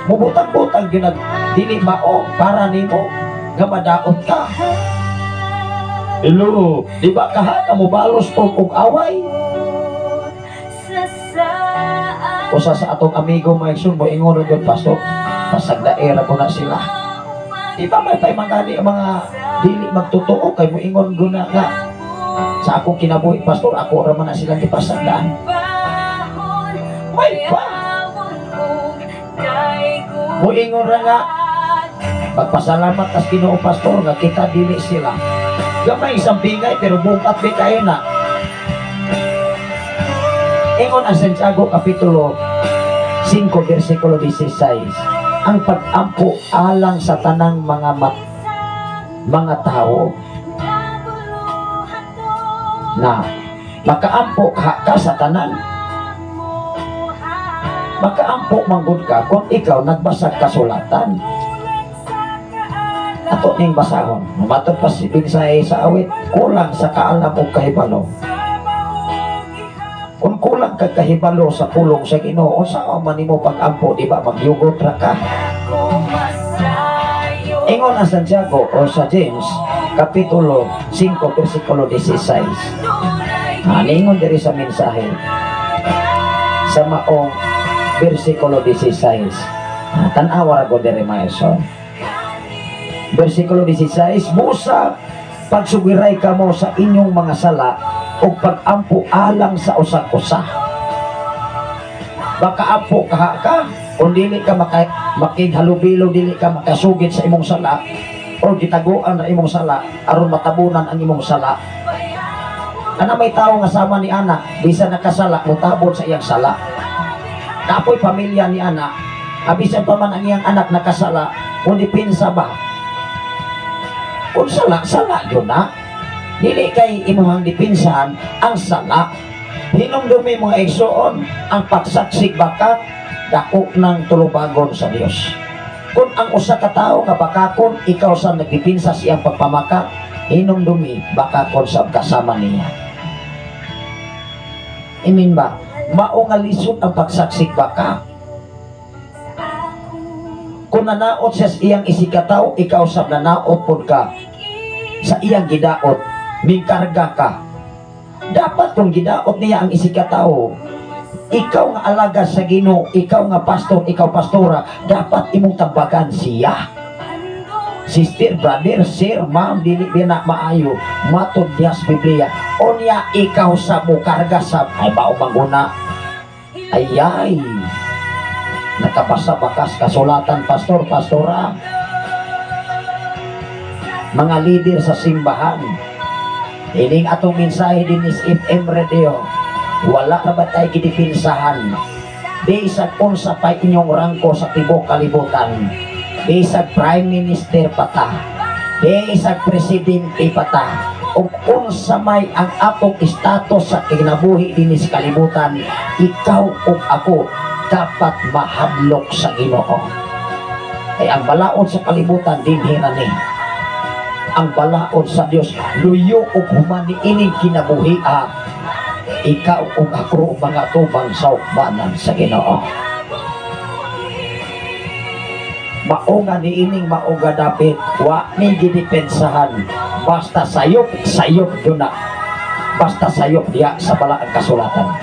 Mubutang-butang gyud dili mao para nimo nga madaot ka. Hello, di ba kaha mo balos og away? Usa sa atong amigo maigsoon mo ingon gyud pastor, pasagdaera ko na sila. Di ba may paimangani mga dili magtotoo kay mo ingon guna nga sa akong kinabuhi pastor, ako ra man na silang gipasagdaan. May pa mo ingon ra nga magpasalamat as Ginoo pastor nga kita dili sila. Gamay isang bingay pero bukat di kayo na. Ingon ang Santiago Kapitulo 5 versikulo 16, ang pag-ampo alang sa tanang mga tao na makaampo ka sa tanan. Makaampo manggod ka kung ikaw nagbasag kasulatan. Ato ning basahon, matod pa si Pinsay sa awit, kulang sa kaalam o kahibalo. Kung kulang ka kahibalo sa pulong sa Ginoo, saan man nimo pag-ampo, di ba magyugot ra ka? Ingon ang Santiago o sa James Kapitulo 5 versikulo 16. Ingon diri sa mensahe sa maong versikulo 16. Tan-awa ra gud diri maison. Versikulo 16, Musa, pagsugiray ka mo sa inyong mga sala o pag-ampo alang sa usa-usa. Baka ampo kaha ka, kung dili ka makighalubilo, dili ka makasugit sa imong sala, o gitaguan na imong sala, aron matabunan ang imong sala. Ana may tao nga sama ni ana, bisan nakasala, mutabon sa iyang sala. Kapoy pamilya ni ana, abisan pa man ang iyang anak nakasala, kung dipinsa ba? Kung sala yun na. Dili kay imuhang dipinsahan ang sala. Hinumdumi mga igsoon ang pagsaksik bakat dako ng tulubagon sa Dios. Kung ang usa ka tawo nga bakakon ikaw sa nagdipinsa siyang pagpamakat, hinumdumi bakakon sa kasama niya. Amen ba? Mao nga lisod ang pagsaksik bakat. Kung nanaot siya sa iyang isikataw, ikaw sa nanaot pod ka sa iyang gidaot, mingkarga ka. Dapat kung gidaot niya ang isikataw, ikaw nga alaga sa Ginoo, ikaw nga pastor, ikaw pastora, dapat imong tabagan siya. Sister, brother, sir, ma'am, dili na maayo, matod niya sa Biblia. O niya ikaw sa mukarga sa, ay bao maguna, ayay, nakabasa bakas kasulatan pastor, pastora, mga leader sa simbahan. Ining atong mensahe din is FM radio, wala na ba tayo gidipinsahan bisag unsa pa inyong rangko sa tibok kalibutan, bisag prime minister pata, bisag presidente pata, ug unsa may ang atong status sa kinabuhi din sa kalibutan, ikaw ug ako dapat mahadlok sa Ginoo. Ay ang balaod sa kalibutan dinhi na ni. Ang balaod sa Dios luyo ug humani ining kinabuhi. Ikaw ug ako mga tubang sa ukbanan sa Ginoo. Mao nga niining mauga dapat wa ni gidepensahan basta sayop yun na. Basta sayop diya sa balaang kasulatan.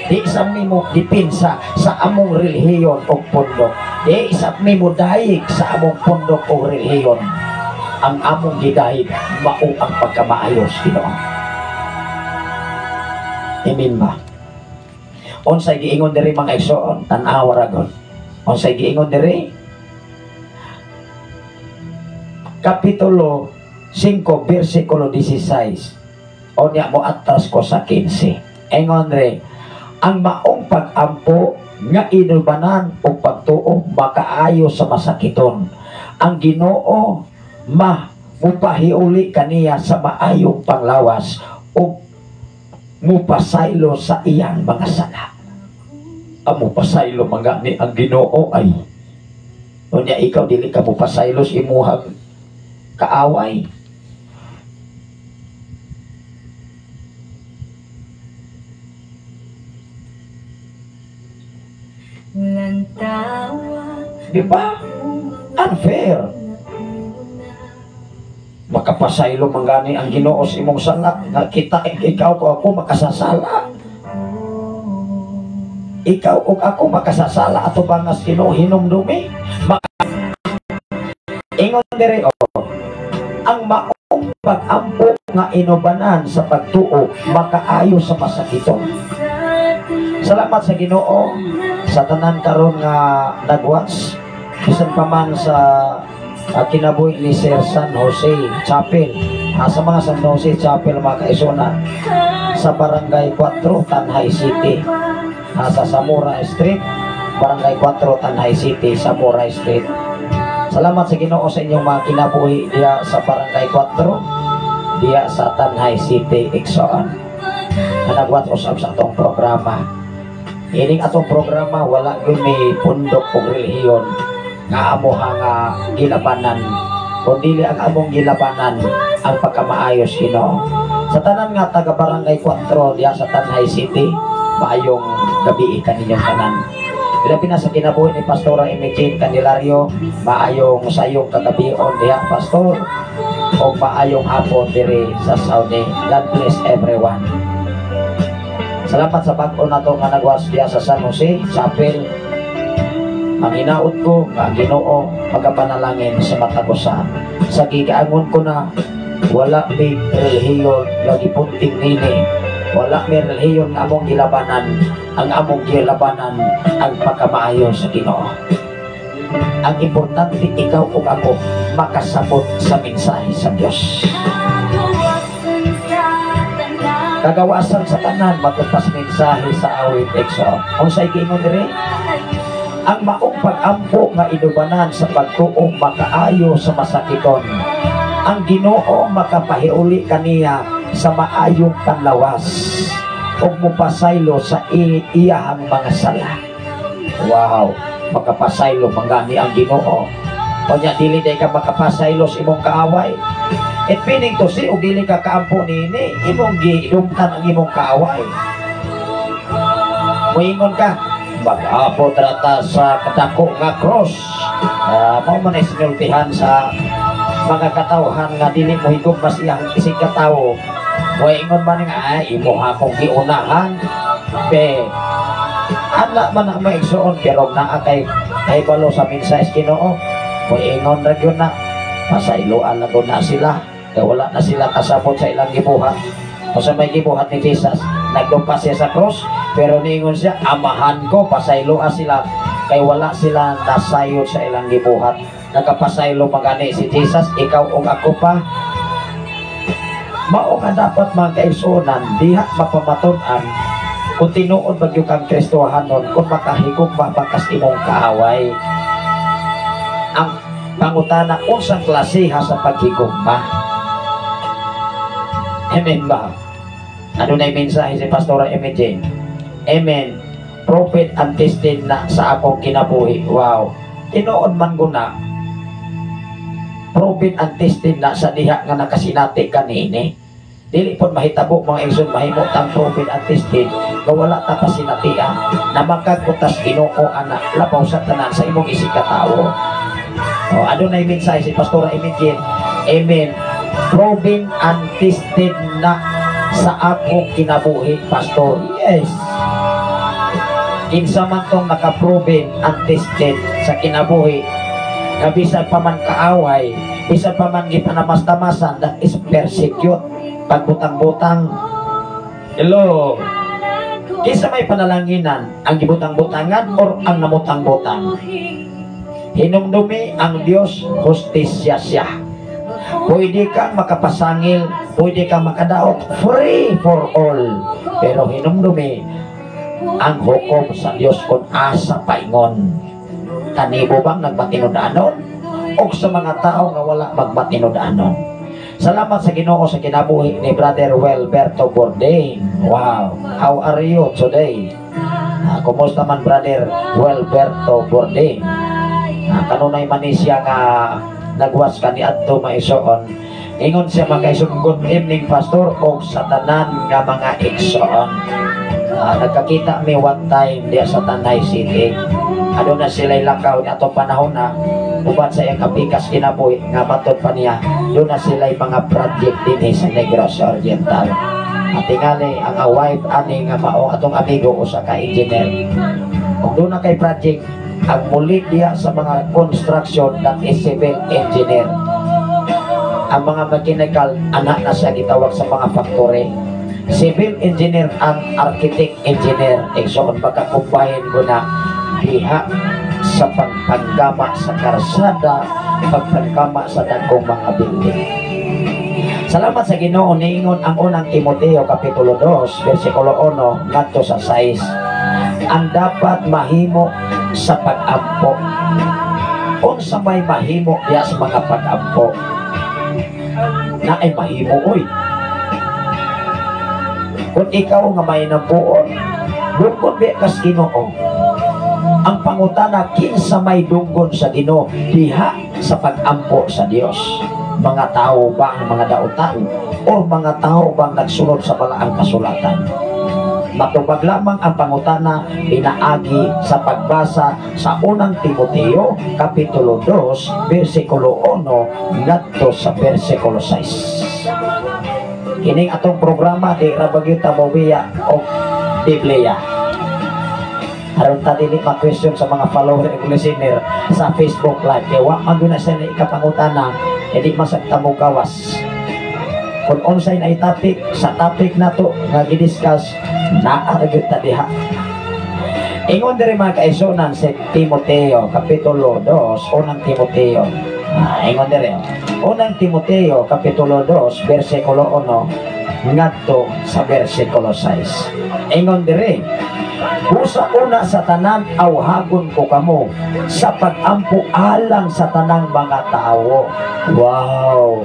Di isang nimo dipinsa sa among relihiyon o pundok. Di isang nimo dahig sa among pundok o relihiyon. Ang among gidahig mao ang pagkamaayos, Ginoo. Amen ba? Unsay giingon diri mga igsoon, tan-awa ra gud. Unsay giingon diri? Kapitulo 5 bersikulo 16. Onya mo atras ko sa 15. Ingon diri, ang maong pag-ampo nga inubanan o pagtuo makaayo sa masakiton. Ang Ginoo mupahiuli kaniya sa maayong panglawas o mupasaylo sa iyang mga sala. Ang mupasaylo mga ni ang Ginoo ay o niya ikaw dili ka mupasaylo sa imuhang kaaway. Di ba? Unfair. Makapasaylo manggani ang Ginoo sa imong sala nga kita ikaw o ako makasasala. Ikaw o ako makasasala ato bangas Ginoo hinumdumi. Ingon diri ang maong pag-ampo nga inubanan sa pagtuo makaayo sa masakiton. Salamat sa Ginoo sa tanan karon nga nagwatch bisan pa man sa kinabuhi ni Sir San Jose Chapel, sa mga San Jose Chapel mga kaisunan sa Barangay 4 Tanhay City, sa Samurai Street, Barangay 4 Tanhay City, Samurai Street. Salamat sa Ginoo sa inyong mga kinabuhi diya sa Barangay 4 diya sa Tanhay City, Iksoon, na nagwatch usab sa atong programa. Ining atong programa wala gyud may pundok o relihiyon nga amo nga gilabanan, kundi ang among gilabanan ang pagkamaayos Ginoo. Sa tanan nga taga Barangay 4 diya sa Tanhay City, maayong gabi kaninyong tanan. Ilabi na sa kinabuhi ni Pastora Imogene Candelario, maayong sayong kagabion diya pastor o maayong hapon diri sa Saudi. God bless everyone. Salamat sa bag-o na to nga nagwas diya sa San Jose Chapel. Ang hinaot ko nga Ginoo magapanalangin sa matagusan. Sa gigaangon ko na wala may relihiyon nga gipunting nini, wala may relihiyon nga among gilabanan. Ang among gilabanan ang pagkamaayo sa Ginoo. Ang importante ikaw o ako makasabot sa mensahe sa Dios. Kagawasan sa tanan magpas mensahe sa awit exo. Unsay giingon diri? Ang maong pag-ampo nga inubanan sa pagtuong makaayo sa masakiton. ang Ginoo makapahiuli kaniya sa maayong panlawas ug mopasaylo sa iyahang mga sala. Wow, makapasaylo mangani ang Ginoo. Kanya dili day ka makapasaylo sa imong kaaway. It meaning to say, ug dili ka kaampo nini, imong giidumtan ang imong kaaway. Moingon ka, mag-apo trata sa kadako nga cross. Mao man isinultihan sa mga katawhan nga dili mo higog mas iyang isig katawo. Moingon man nga imo akong giunahan. Be ana man ang maigsoon pero naa kay balo sa mensahe Ginoo. Moingon ra gyud na pasayloan na na sila. Kaya wala na sila kasabot sa ilang gibuhat. O sa may gibuhat ni Jesus, nagdumpa siya sa cross, pero niingon siya, amahan ko, pasayloan sila. Kaya wala sila nasayod sa ilang gibuhat. Nagkapasaylo magani si Jesus, ikaw o ako pa. Mao nga dapat mga kaigsuonan, diha mapamatunan, kung tinuod bagyo kang Kristohanon, kung makahigog mabakas imong kaaway. Ang pangutana, unsang klasiha sa paghigugma. Amen ba? Ano na yung mensahe si Pastora MJ? Amen. Prophet and tested na sa akong kinabuhi. Wow. Tinuod man ko na. Prophet and tested na sa diha nga nakasinati kanini. Dili po mahitabo mga igsoon mahimot ang prophet and tested na wala ta pasinatian na makagkutas Ginoo anak labaw sa tanan sa imong isig katawo. Ano na yung mensahe si Pastora MJ? Amen. Proven and tested na sa akong kinabuhi, Pastor. Yes. Kinsa man tong naka-proven and tested sa kinabuhi, na bisan pa man kaaway, bisan pa man gipanamastamasan, that is persecute, pagbutang-butang. Hello. Kinsa may panalanginan, ang gibutang-butangan or ang namutang-butang? Hinumdumi ang Diyos, hustisya siya. Pwede kang makapasangil, pwede kang makadaot, free for all. Pero hinumdumi ang hukom sa Diyos kung asa paingon. Kanibo bang nagmatinodanon? O sa mga tao nga wala magmatinodanon? Salamat sa Ginoo sa kinabuhi ni Brother Welberto Bourdain. Wow, how are you today? Kumusta man Brother Welberto Bourdain? Kanunay man siya nga nagwas ka ni adto maisoon. Ingon siya mga igsoon, good evening Pastor o sa tanan nga mga igsoon. Nagkakita mi one time diya sa Tanay City. Ano na sila'y lakaw ni atong panahon na uban sa iyang kapikas kinabuhi nga matod pa niya. Doon na sila'y mga project din sa Negros Oriental. At tingali ang wife ani nga mao atong amigo o sa ka-engineer. Kung doon na kay project ang muli diya sa mga construction that is civil engineer. Ang mga mechanical anak na siya gitawag sa mga factory. Civil engineer and architect engineer. Igsoon pagkakumbahin ko na diha sa pagpanggama sa karsada, pagpanggama sa dagkong mga building. Salamat sa Ginoo niingon ang unang Timoteo kapitulo 2 bersikulo 1 ngadto sa 6. Ang dapat mahimo sa pag-ampo. Unsa may mahimo diya sa mga pag-ampo? Na ay mahimo oy. Kung ikaw nga may nabuon, dunggon di kas Ginoo. Ang pangutana kinsa may dunggon sa Ginoo diha sa pag-ampo sa Dios. Mga tao ba ang mga dautan o mga tao bang nagsunod sa balaang kasulatan? Matubag lamang ang pangutana pinaagi sa pagbasa sa unang Timoteo kapitulo 2 bersikulo 1 ngadto sa bersikulo 6. Kining atong programa di ra bagyo ta mobiya og Biblia. Aron ta dili ma-question sa mga follower ug listener sa Facebook Live kay wa man gyud na sa ikapangutana edi masagta mo gawas. Kung unsay na topic sa topic nato nga gidiscuss naaragyod ta diha. Ingon diri mga kaigsuonan sa Timoteo kapitulo 2 unang Timoteo. Ingon diri unang Timoteo kapitulo 2 bersikulo 1 ngadto sa bersikulo 6. Ingon diri busa una sa tanan awhagon ko kamo sa pag-ampo alang sa tanang mga tao. Wow.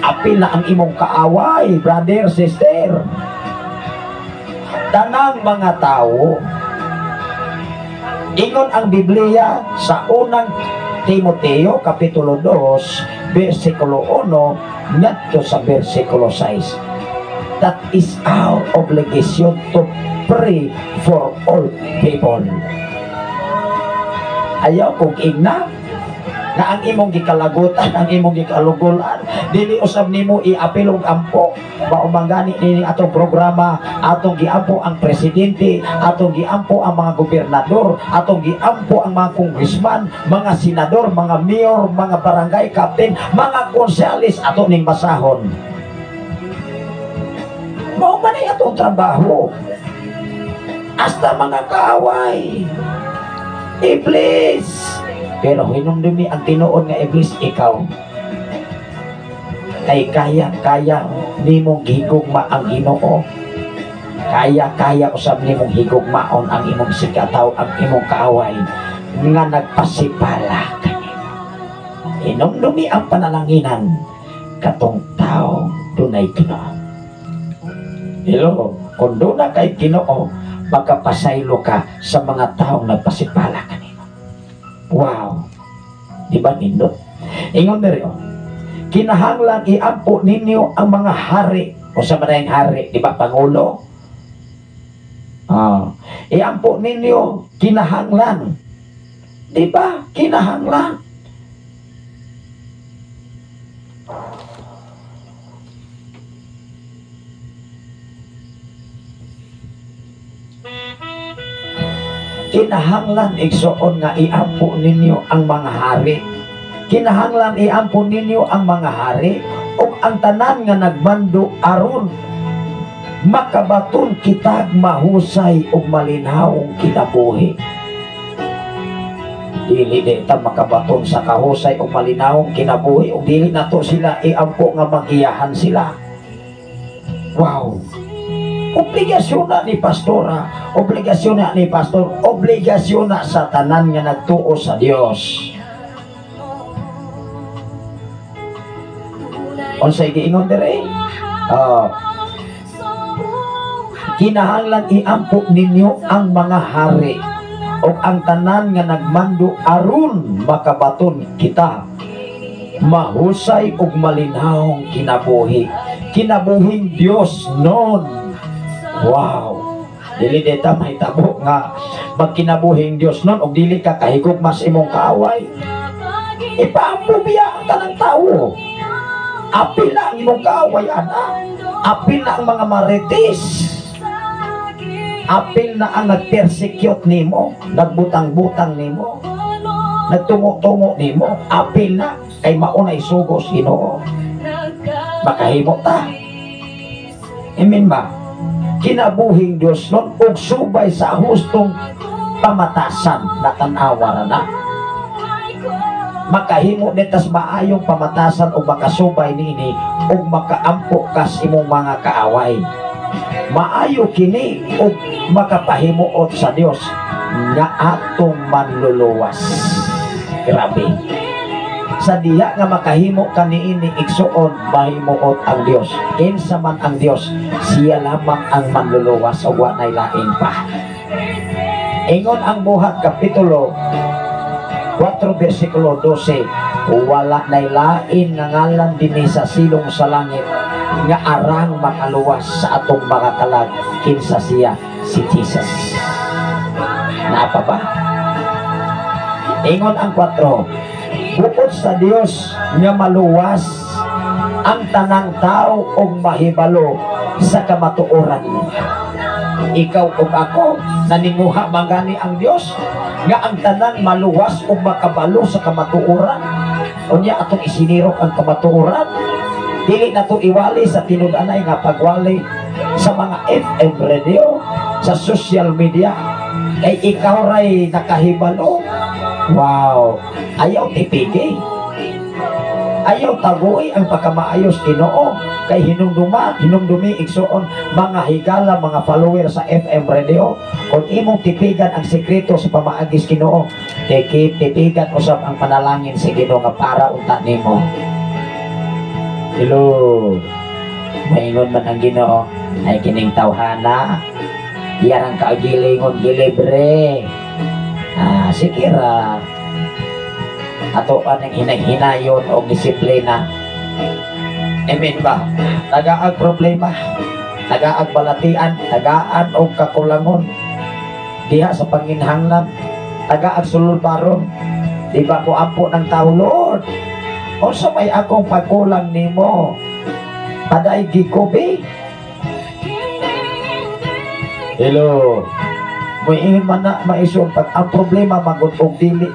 apil na ang imong kaaway, brother, sister. Tanang mga tao, ingon ang Biblia sa unang Timoteo kapitulo 2 versikulo 1 ngadto sa versikulo 6. That is our obligation to pray for all people. Ayaw kong igna na ang imong gikalagutan, ang imong gikalugulan, dili usab nimo iapilog ampo. Maumangani nini atong programa, atong giampo ang presidente, atong giampo ang mga gobernador, atong giampo ang mga congressman, mga senador, mga mayor, mga barangay captain, mga konselis, ato ning basahon. Mao man ay atong trabaho. Hasta mga kaaway, Iblis. Pero hinumdumi ang tinuod nga Iblis, ikaw ay kaya nimong higugma ang Ginoo. Kaya usab nimong higugmaon ang imong sikataw, ang imong kaaway nga nagpasipala kanimo. Hinumdumi ang panalanginan katong tao dunay Ginoo. Hello, kung doon na kay Ginoo, magkapasaylo ka sa mga taong nagpasipala kanimo. Wow, di ba nindot? Ingon nyo, kinahanglan iampo ninyo ang mga hari. O sa manayang hari, di ba, Pangulo? Iampo ninyo, kinahanglan. Di ba, kinahanglan. Kinahanglan igsuon nga iampo ninyo ang mga hari. Kinahanglan iampo ninyo ang mga hari o ang tanan nga nagmando aron makabaton kitag mahusay o malinhawong kinabuhi. Dili dita makabaton sa kahusay o malinhawong kinabuhi o dili na to sila iampo nga magiyahan sila. Wow! Obligasyon na ni pastora, obligasyon na ni pastor, obligasyon na sa tanan nga nagtuo sa Dios. Unsay giingon dire? Kinahanglan iampo ninyo ang mga hari o ang tanan nga nagmando aron makabaton kita mahusay ug malinhawong kinabuhi. Kinabuhing Dios noon. Wow! Dili dita mahitabo nga magkinabuhing Dios noon og dili ka kahigugma sa imong kaaway. Ipaampo biya ang tanang tao. Apil na ang imong kaaway, ana. Apil na ang mga marites. Apil na ang nag-persecute nimo, nagbutang-butang nimo, nagtungo-tungo nimo. Apil na kay maunay sugos Ginoo. Makahimo ta. Amen ba? Kinabuhing Diyos nun ug subay sa hustong pamatasan na tanawa na. Makahimo netas maayong pamatasan o makasubay nini ug makaampo kas imong mga kaaway. Maayo kini ug makapahimuot sa Dios nga atong manluluwas. Grabe. Sa diya nga makahimo kaniini igsuon mahimuot ang Dios. Kinsa man ang Dios, siya lamang ang manluluwas o wa nay lain pa. Ingon ang Buhat kapitulo 4 versikulo 12, wala nay lain nga ngalan dinhi sa silong sa langit nga arang makaluwas sa atong mga kalag kinsa siya, si Jesus. Naapa ba? Ingon ang 4, bukod sa Dios nga maluwas ang tanang tao og mahibalo sa kamatuoran. Ikaw ug ako naninguha mangani ang Dios nga ang tanang maluwas ug makabalo sa kamatuoran. Unya atong isinirok ang kamatuoran. Dili na to iwali sa tinud-anay nga pagwali sa mga FM radio, sa social media. Kay ikaw ray nakahibalo. Wow! Ayaw tipigi. Ayaw taguy ang pagkamaayos Ginoo. Kay hinumdumi igsuon mga higala, mga follower sa FM radio. Kung imong tipigan ang sekreto sa pamaagis Ginoo, tipigan usab ang panalangin sa Ginoo nga para unta nimo. Hello. Maingon man ang Ginoo ay kining tawhana. Iyang kaagilingon gilibre. Sige ra. Ato ang hinay-hinayon o disiplina. Amen ba? Tagaag problema, tagaag balatian, tagaan o kakulangon. Diha sa panginhanglan, tagaag sulod-baron. Di ba ko ampo ng tao, Lord? O sa may akong pagkulang nimo, paday gikubi. Hello. Muingin man na maisyon pag ang problema magutog dili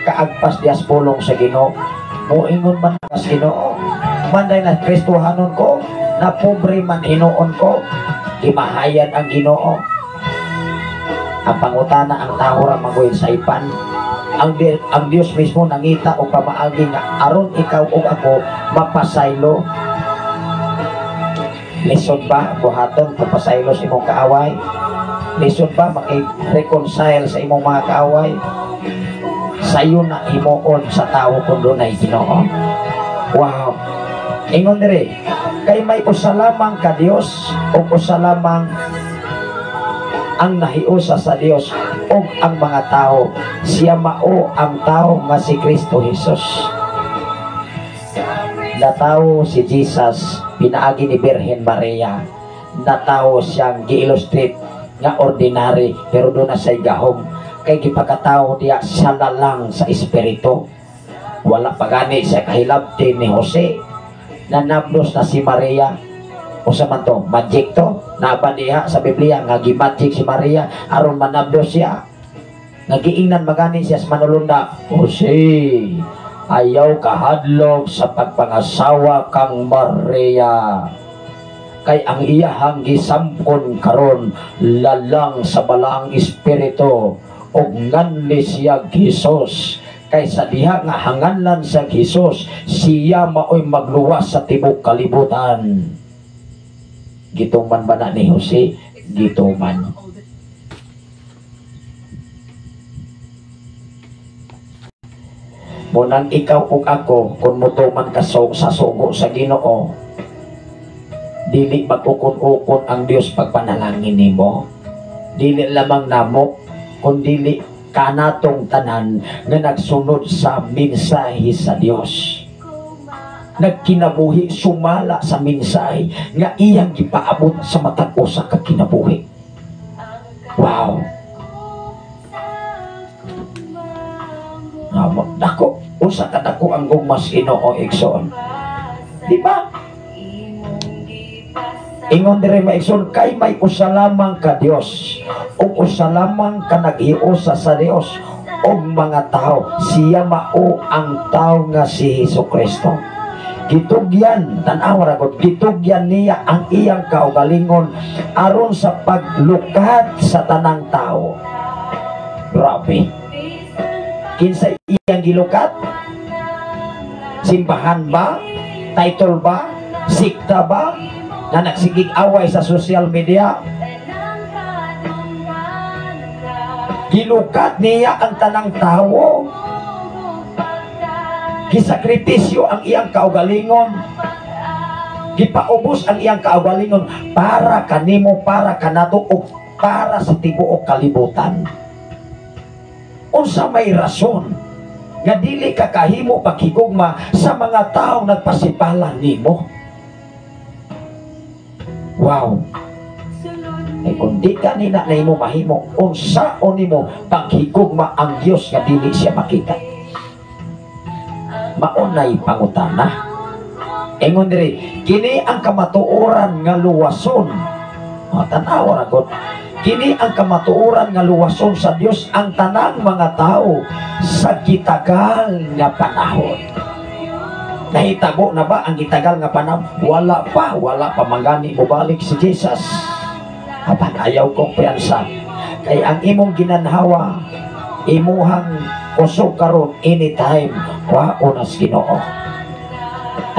kaagpas dias pulong sa Ginoo. Muingon man kas Ginoo. Manday na Kristohanon ko, na pobre man hinuon ko, imahayan ang Ginoo. Ang pangutana ang tao ra magoy sa ipan. Ang Dios mismo nangita o pamaagi nga aron ikaw o ako mapasaylo. Lisod ba buhaton papasaylo sa imong kaaway? Lisod ba maki-reconcile sa imong mga kaaway? Sayo na himuon sa tao kung doon ay Ginoo. Wow. Ingon dire, kay may usalamang ka Dios o usalamang ang nahiusa sa Dios o ang mga tao, siya mao ang tao nga si Kristo Jesus. Natawo si Jesus pinaagi ni Birhen Maria. Natawo siyang gi-illustrate nga ordinary pero doon na say gahom kay gipagkatawo diya siya na lang sa espiritu. Wala pagani sa kahilabti ni Jose. Nanablos na si Maria. O sa man to, magic to. Naba diha sa Biblia nga gi-magic si Maria aron manablos siya. Nagiingnan magani siya sa manulunda. Jose, ayaw kahadlok sa pagpangasawa kang Maria. Kay ang iyahang gisampon karon lalang sa balaang espiritu o nganli siya Jesus. Kay sa diha nga hanganlan sa Jesus, siya maoy magluwas sa tibok kalibutan. Gituman ba na ni Jose? Gituman. Munang ikaw ug ako kung mutuman ka sa sugo sa Ginoo, dili magukon-ukon ang Dios pagpanalangin nimo. Dili lamang namo kundi kanatong tanan nga nagsunod sa mensahe sa Dios. Nagkinabuhi sumala sa mensahe nga iyang gipaabot sa matag usa ka kinabuhi. Wow. Dako, usa ka dako ang gugmas Ginoo igsoon. Di ba? Ingon dire maigsoon kay may usa lamang ka Dios ug usa lamang ka naghiusa sa Dios og mga tao, siya mao ang tao nga si Hesukristo. Gitugyan, tanaw ra gud, gitugyan niya ang iyang kaugalingon aron sa paglukat sa tanang tao. Grabe. Kinsa iyang gilukat? Simbahan ba? Title ba? Sikta ba? Na nagsigig away sa social media? Gilukat niya ang tanang tao. Gisakripisyo ang iyang kaugalingon. Gipaubos ang iyang kaugalingon para kanimo, para kanato o para sa tibuok kalibutan. Unsa may rason nga dili ka kahimo paghigugma sa mga taong nagpasipalan nimo? Wow. Ay kung di ka nina na imo mahimo, unsaon nimo paghigugma ang Dios nga dili siya makita? Maunay pangutana. Ingon diri, kini ang kamatuoran nga luwason. Tanaw ra gud. Kini ang kamatuoran nga luwason sa Dios ang tanang mga tao sa gitagal nga panahon. Nahitabo na ba ang gitagal nga panahon? Wala pa mangani mo balik si Jesus. Apan ayaw kong piyansa. Kay ang imong ginanhawa, imuhang kusog karon anytime, waon as Ginoo.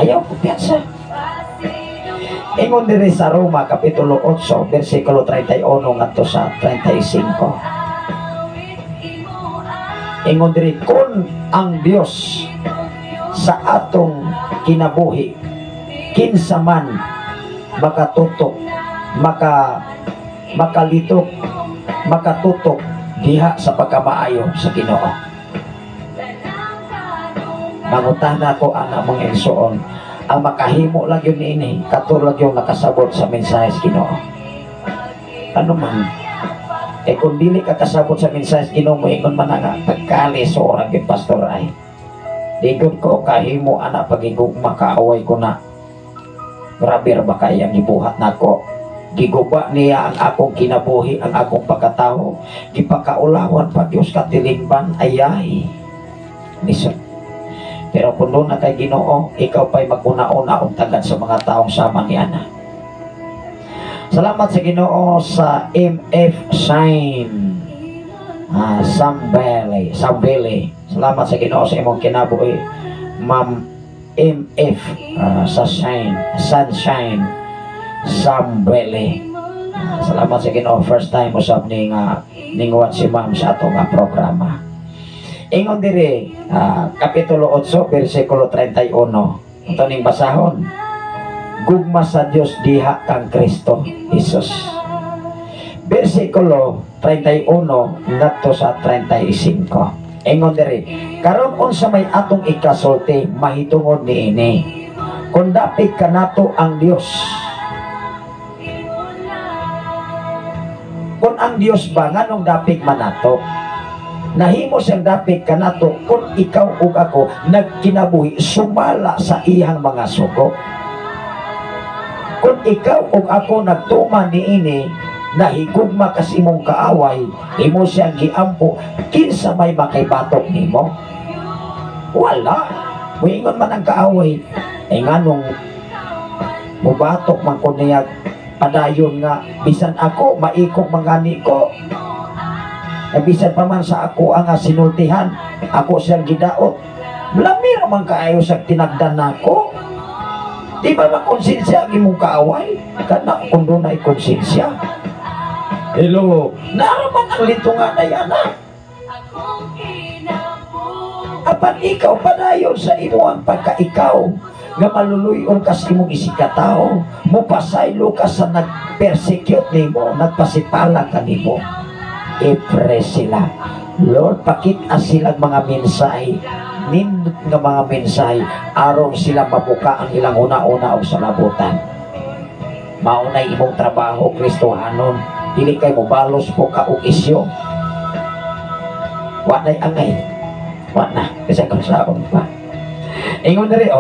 Ayaw kong piyansa. Ingon diri sa Roma kapitulo 8 bersikulo 31 ngadto sa 35. Ingon diri kung ang Dios sa atong kinabuhi kinsa man makatutok, makalitok, makatutok diha sa pagkamaayo sa Ginoo. Mangutana ko ana mong igsoon, ang makahimo lang yun ini, katulad yung nakasabot sa mensahe sa Ginoo. Ano man, kung dili ka kasabot sa mensahe sa Ginoo mo, ingon man nga, pagkalis o orang yung pastor ay. Digod ko, kahimo ana pagigugma, kaaway ko na. Grabe ba kayang ibuhat na ko? Giguba niya ang akong kinabuhi, ang akong pagkatao. Gipakaulawan pa Diyos katilingban, ayay. Listen. Pero kung doon na kay Ginoo, ikaw pa'y maguna-una tagad sa mga taong sama ni Ana. Salamat sa Ginoo sa MF Shine. Sambele. Salamat sa Ginoo sa imong kinabuhi, Ma'am MF sa Sunshine Sambele. Salamat sa Ginoo, first time usab ning watch si Ma'am sa atong programa. Ingon diri kapitulo 8 bersikulo 31. Ito ning basahon. Gugma sa Dios diha kang Kristo Jesus. Bersikulo 31 ngadto sa 35. Ingon diri, karon unsa may atong ikasulti mahitungod niini. Kun dapit kanato ang Dios. Kun ang Dios ba nganong dapit manato? Nahimo siyang dapit kanato kung ikaw ug ako nagkinabuhi sumala sa iyang mga sugo. Kung ikaw ug ako nagtuman niini, nahigugma kas imong kaaway, imo siyang giampo, kinsa may makaibatok nimo? Wala. Muingon man ang kaaway, ay nganong mubatok man ko niya padayon nga bisan ako maikog mangani ko. Bisan pa man sa ako ang sinultihan, ako siyang gidaot. Lamir man kaayo sa tinagdan nako. Di ba makonsensya ang imong kaaway? Kana kung doon ay konsensya. Hello, naraman ang litungan ay anak. Apan ikaw padayon sa imuang pagkaikaw, nga maluluyon ka sa imong isikatao, mupasaylo ka sa nag-persecute nimo, nagpasipala ka nimo. I-press sila. Lord, pakita silang mga mensahe, nindot nga mga mensahe, aron sila mabuka ang ilang una-una o sa labutan. Maunay imong trabaho, Kristohanon, dili kay mo balos po ka o isyo. Wanay angay. Wana, kasi kasaon pa. Ingon na rin,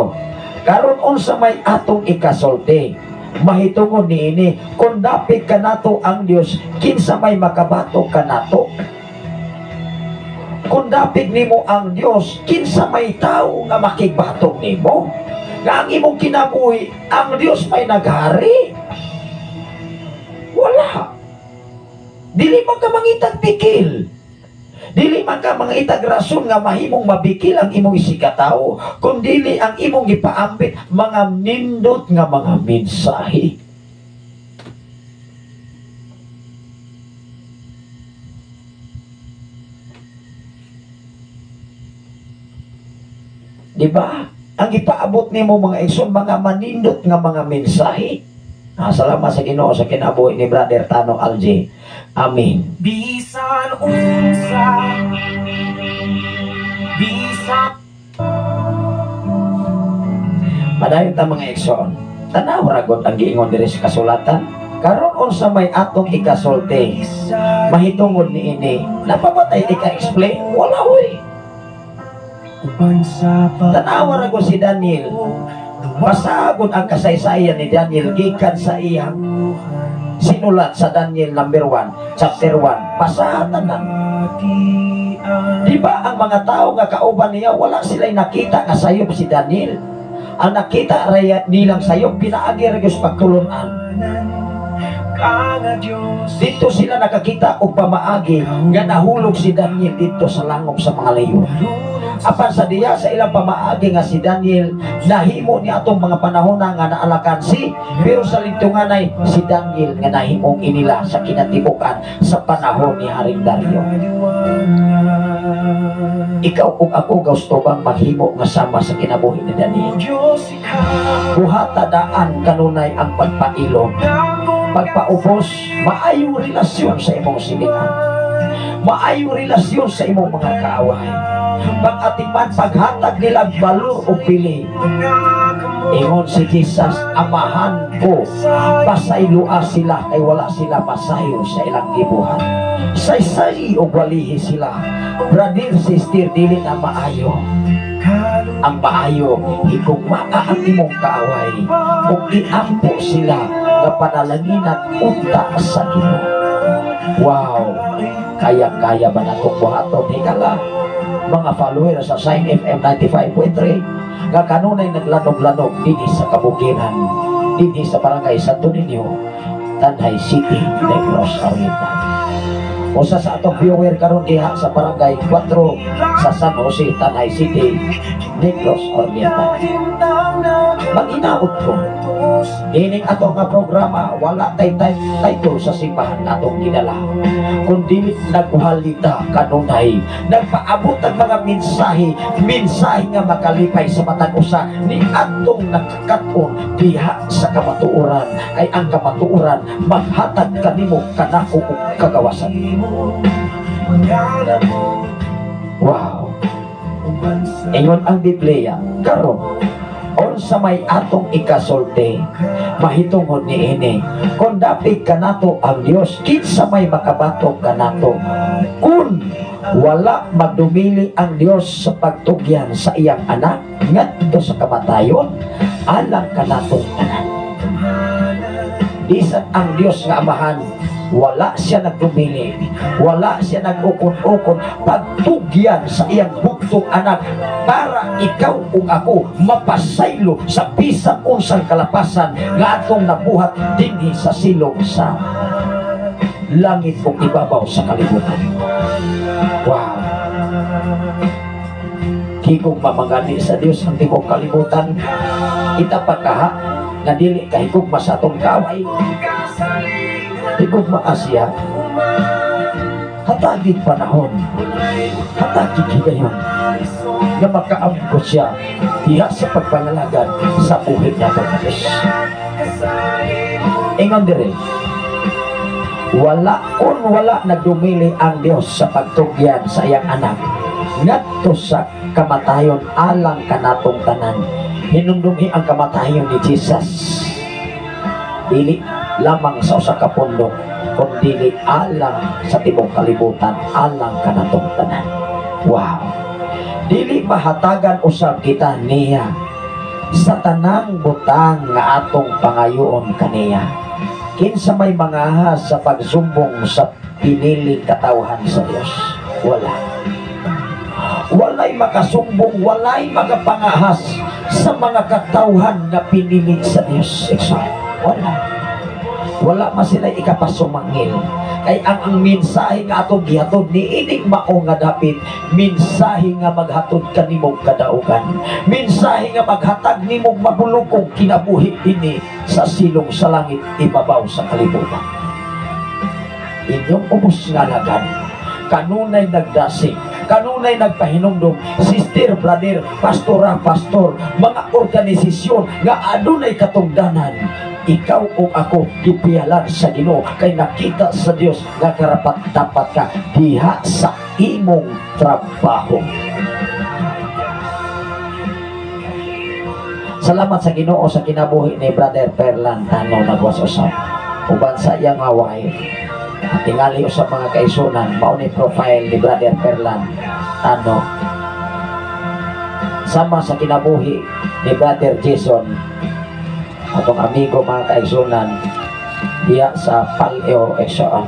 karon unsa may atong ikasulti, mahitungod niini, kung dapit ka nato ang Dios, kinsa may makabato ka nato. Kung dapit nimo ang Dios, kinsa may tao nga makibatok nimo. Nga ang imong kinabuhi, ang Dios may naghari. Wala. Dili man ka mangitag pikil. Dili man ka mangitag rason nga mahimong mabikil ang imong isikatao, kundili ang imong ipaambit mga nindot nga mga mensahe. Diba? Ang ipaabot nimo mga igsoon, mga manindot nga mga mensahe. Salamat sa Ginoo sa kinabuhi ni Brother Tano Alje. Amen. Bisan unsa, bisan. Padayon ta mga igsoon. Tanaw ragot ang giingon diri sa kasulatan. Karon unsa may atong ikasulti, mahitungod niini. Napapatay di ka explain? Wala oy. Tanaw ragot si Daniel. Pasagod ang kasaysayan ni Daniel gikan sa iyang sinulat sa Daniel number 1, chapter 1. Pasatan na. Di ba ang mga tao nga kauban niya, wala sila'y nakita nga sayop si Daniel. Ang nakita nilang sayop, pinaagi rin sa pagtulunan. Dito sila nakakita o pamaagi nga nahulog si Daniel dito sa langop sa mga layon. Apan sa diya sa ilang pamaagi nga si Daniel, nahimo ni atong mga panahon nga naalakan pero sa lintungan ay si Daniel nga nahimong inila sa kinatibukan sa panahon ni Haring Dario. Ikaw ug ako gusto bang maghimo nga sama sa kinabuhi ni Dani? Buhata daan kanunay ang pagpailog, pagpaubos, maayo relasyon sa imong silingan, maayo relasyon sa imong mga kaaway, pag-atiman, paghatag nila balor o pili. Ingon si Jesus, amahan ko, pasaylua sila kay wala sila masayo sa ilang gibuhat. Say-say o walihi sila. Brother, sister, dili na maayo. Ang maayo, higugma ang imong kaaway. Kung iampo sila na panalanginan unta sa Ginoo. Wow! Kaya-kaya ba na itong buhaton? Hingala, mga follower sa Sign FM 95.3 nga kanunay naglanog-lanog dini sa kabukiran, dini sa barangay Santo Niño, Tanay City, Negros Oriental. Usa sa atong viewer karon diha sa barangay 4 sa San Jose, Tanay City, Negros Oriental. Mag-inaot ko, dining ato nga programa wala title sa simbahan atong ginala, kundi naghalita kanunay, nagpaabot ang mga mensahe nga makalipay sa matag usa ni atong nakakaton diha sa kamatuoran, kay ang kamatuoran maghatag kanimo kanako ug kagawasan. Wow! Ingon ang Biblia karon on sa may atong ikasulti, mahitungod ni ini, kung dapig kanato ang Dios, kinsa may makabatok kanato, kung wala magdumili ang Dios sa pagtugyan sa iyang anak ngadto sa kamatayon, alang kanatong tanan. Bisan ang Dios nga amahan, wala siya nagdumili, wala siya nag-ukon-ukon pagtugyan sa iyang buktong anak para ikaw ug ako mapasaylo sa bisan unsang kalapasan nga atong nabuhat dinhi sa silong sa langit ug ibabaw sa kalibutan. Wow! Higog mamangani sa Dios ang tingog kalibutan, itapakaha na dili kahigugma sa atong kaway, higugma Asya, hatagig panahon, hatagig higayon, na makaambot siya diha sa pagpangalagad sa buhay niya ng Diyos. Ingon dire, wala nagdumili ang Diyos sa pagtugyan sa iyang anak ngadto sa kamatayon alang kanatong tanan. Hinumdumi ang kamatayon ni Jesus dili lamang sa usa ka pundok, kundi alang sa tibok kalibutan, alang kanatong tanan. Wow! Dili mahatagan usab kita niya sa tanang butang nga atong pangayoon kaniya. Kinsa may mangahas sa pagsumbong sa piniling katawhan sa Dios? Wala. Walay makasumbong, walay makapangahas sa mga katawhan na pinili sa Dios. Wala man sila ikapasumangil. Kay ang mensahe nga atong gihatod ni ining mao nga dapit, mensahe nga maghatod kanimong kadaugan, mensahe nga maghatag nimong mabulukong kinabuhi ini sa silong sa langit ibabaw sa kalibutan. Inyong ubos nga lagad, kanunay nagdasig, kanunay nagpahinumdum, sister, brother, pastora, pastor, mga organisasyon nga adunay katungdanan, ikaw o ako gipialan sa Ginoo kay nakita sa Dios nga karapat dapat ka diha sa imong trabaho. Salamat sa Ginoo sa kinabuhi ni Brother Perlan Tano nagwas-usap uban sa iyang wife. Tingali usap mga kaisunan, mao ni profile ni Brother Perlan Tano. Sama sa kinabuhi ni Brother Jason, atong amigo mga kaisunan diya sa Paleo Exxon.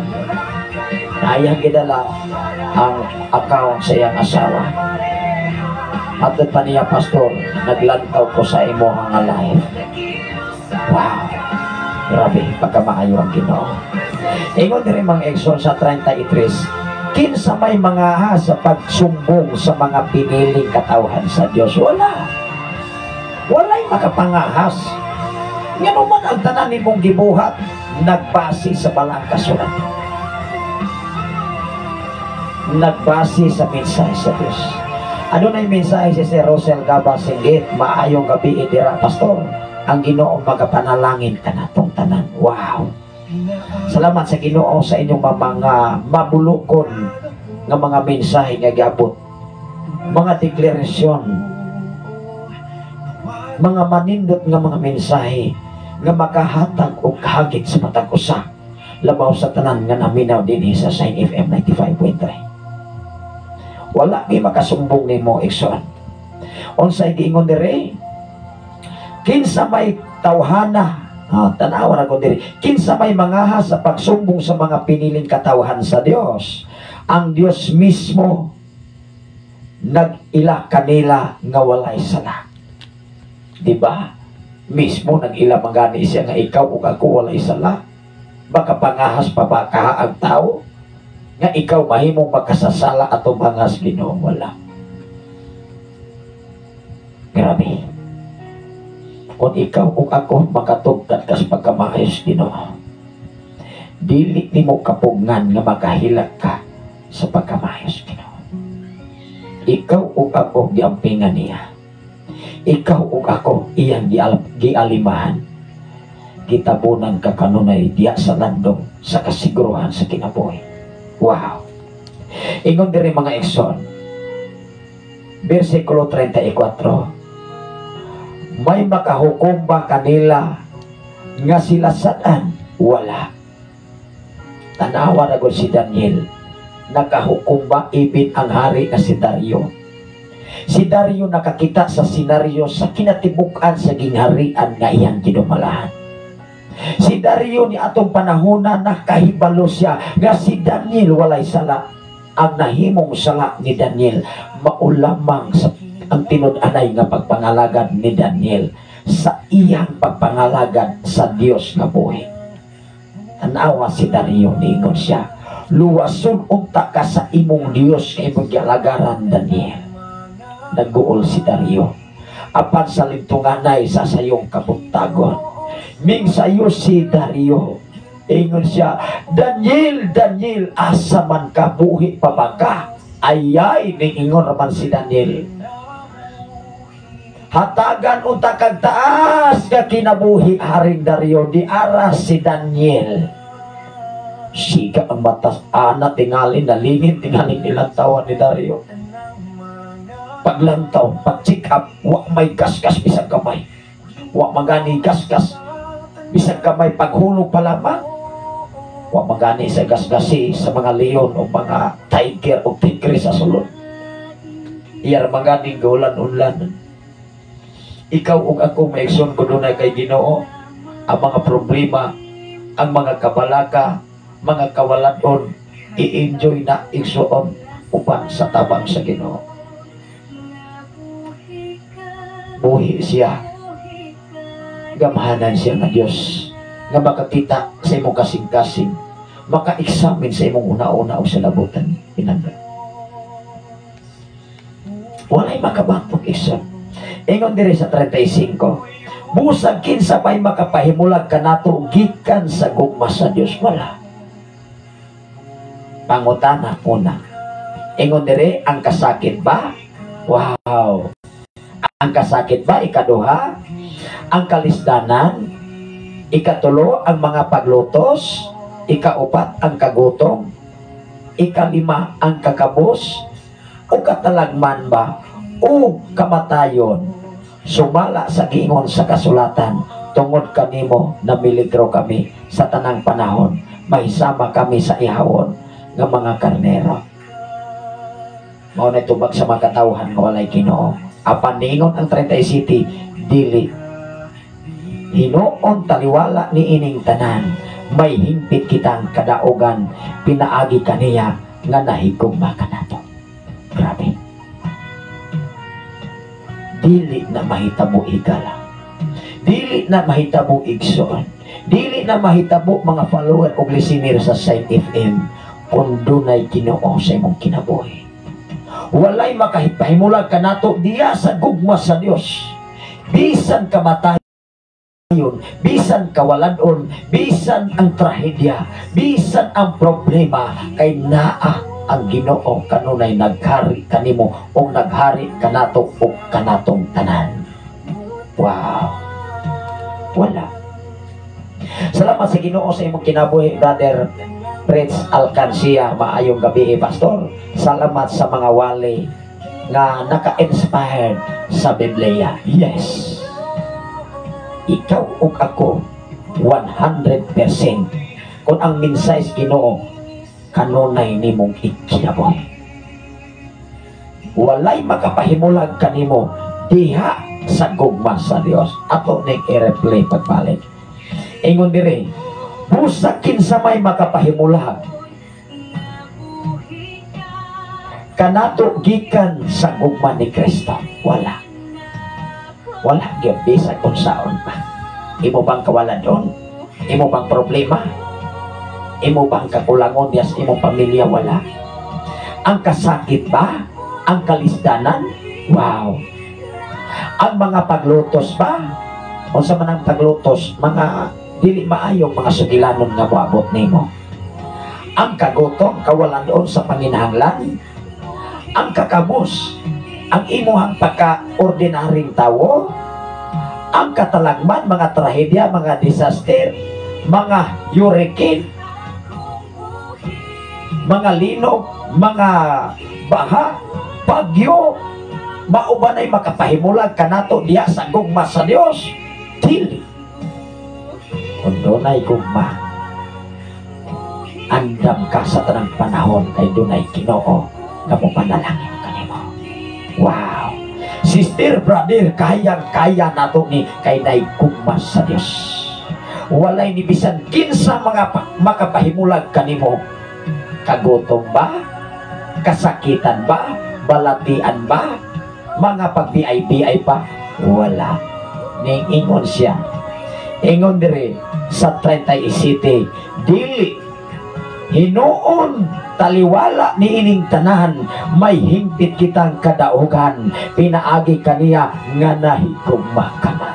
Ayang gidala ang account sa iyang asawa. Atod pa niya, pastor, naglantaw ko sa imo nga live. Wow! Grabe, pagkamaayo ang Ginoo. Ingon din mga Exxon sa 33, kinsa may mga sa pagsumbong sa mga piniling katawhan sa Dios? Walay makapangahas. Nga naman ang tanan nimong gibuhat nagbase sa balang kasulat. nagbase sa mensahe sa Dios. Ano na yung mensahe si Sir Rosel Gaba Singgit? Maayong gabi idira, Pastor. Ang Ginoo magapanalangin ka natong tanan. Wow! Salamat sa Ginoo sa inyong mga mabulukon nga mga mensahe nga giabot. Mga deklarasyon, mga manindot nga mga mensahe nga makahatag og hagit sa matag usa labaw sa tanan nga naminaw dinhi sa Sign FM 95.3. Wala may makasumbong nimo, Ikson. Unsay giingon diri? Kinsa may tawhana, tanawa na ko diri, kinsa may mangaha sa pagsumbong sa mga piniling katawhan sa Dios, ang Dios mismo nag-ila kanila nga walay sala. Diba? Mismo nag-ila mangani siya nga ikaw ug ako walay sala. Baka pangahas pa ba ka ang tao nga ikaw mahimong magkasasala ato bangas Ginoo? Wala. Grabe. Kung ikaw ug ako makatugtad kas pagkamaayos Ginoo, dili nimo kapugngan nga makahilak ka sa pagkamaayos Ginoo. Ikaw ug ako giampingan niya. Ikaw ug ako iyang gialimahan. Gitabunan ka kanunay diya sa landong sa kasiguruhan sa kinabuhi. Wow! Ingon diri mga Ikson, versikulo 34, may makahukom ba kanila nga sila saan? Wala. Tanawa na ko si Daniel, nakahukom ba ibin ang hari na si Dario? Si Dario nakakita sa senaryo sa kinatibukan sa gingharian nga iyang kinumalahan. Si Dario ni atong panahon na nakahibalo siya nga si Daniel walay sala. Ang nahimong sala ni Daniel maulamang sa ang tinud-anay nga pagpangalagad ni Daniel sa iyang pagpangalagad sa Dios nga buhi. Tanawa si Dario, niingon siya, luwason unta ka sa imong Dios nga imong gialagaran Daniel. Nagguol si Dario apan sa lintunganay sa sayong kabuntagon. Ming sayo si Dario, ingon siya, Daniel, Daniel, asa man ka, buhi pa ba ka? Ayay, ningingon naman si Daniel. Hatagan unta kag taas nga kinabuhi haring Dario, di aras si Daniel. Siga ang batas, ana tingalin, nalingin, tingalin nilang tawan ni Dario. Paglantaw, pag-check up, wak may gasgas bisag kamay. Wak magani gasgas bisag kamay, paghulog pa lamang. Wak magani sa gasgasi sa mga leon o mga tiger o tigre sa sulod. Iyar magani gaulan-unlan. Ikaw ug ako maigsoon ko dunay kay Ginoo ang mga problema, ang mga kabalaka, mga kawaladon, i-enjoy na igsoon uban sa tabang sa Ginoo. Buhi siya, gamhanan siya na Diyos nga makakita sa imong kasing-kasing, maka-examine sa imong una-una o sa labutan pinanda. Walay makabantog isa. Ingon diri sa 35, busag kinsa pa'y makapahimulag ka nato gikan sa gugma sa Diyos? Wala. Pangutana una, ingon diri, ang kasakit ba? Wow! Ang kasakit ba? Ikaduha, ang kalisdanan. Ikatulo, ang mga paglutos. Ikaupat, ang kagutom. Ikalima, ang kakabos. O katalagman ba? O kamatayon. Sumala sa giingon sa kasulatan, tungod kanimo na miligro kami sa tanang panahon. Mahisama kami sa ihawon ng mga karnero. Mao na tubag sa mga katawhan nga walay Ginoo. Apan ningon ang 37, dili. Hinoon taliwala ni ining tanan, may himpit kitang kadaugan, pinaagi kaniya nga nahigugma ka nato. Grabe. Dili na mahitabo igala. Dili na mahitabo igsoon. Dili na mahitabo mga follower o listener sa Sign FM kung dunay Ginoo sa imong kinabuhi. Walay makahipahimulag ka nato diya sa gugma sa Dios. Bisan kamatayon, bisan kawaladon, bisan ang trahedya, bisan ang problema, kay naa ang Ginoo kanunay naghari kanimo o naghari kanato o kanatong tanan. Wow. Wala. Salamat sa Ginoo sa imong kinabuhi, Brother Prince Alcancia. Maayong gabi, Pastor. Salamat sa mga wali nga naka-inspired sa Biblia. Yes. Ikaw ug ako 100% kung ang minsay Ginoo kanunay nimong ikinabuhi. Walay makapahimulag kanimo diha sa gugma sa Dios. Ato ning i-replay pagbalik. Ingon dire, busa kinsa may makapahimulag kanato gikan sa gugma ni Kristo. Wala gyud bisag kung saon pa. Imo bang kawalan doon? Imo bang problema? Imo bang kakulangon diya sa imong pamilya? Wala. Ang kasakit ba? Ang kalisdanan? Wow. Ang mga paglutos ba? O sa manang paglutos, mga dili maayong mga sugilanon nga moabot nimo. Ang kagutom, kawalan doon sa panginahanglan. Ang kakabus, ang imuhang pagka-ordinaryong tawo. Ang katalagman, mga trahedya, mga disaster, mga hurricane, mga linog, mga baha, bagyo, mauban ay makapahimulag kanato diya sa gugma sa Dios. Dili. Kung doon ay gugma, andam ka sa tanang panahon kay doon ay Ginoo na mo panalangin kanimo. Wow. Sister, brother, kayang-kaya nato ni kay nay gugma sa Dios. Walay ni bisan kinsa mga makapahimulag kanimo. Kagutom ba? Kasakitan ba? Balatian ba? Mga pag-BI pa? Wala. Ning ingon siya. Ingon dire sa 37, dili hinuon taliwala ni ining tanan, may hingpit kitang kadaugan, pinaagi kaniya nga nahigugma ka na.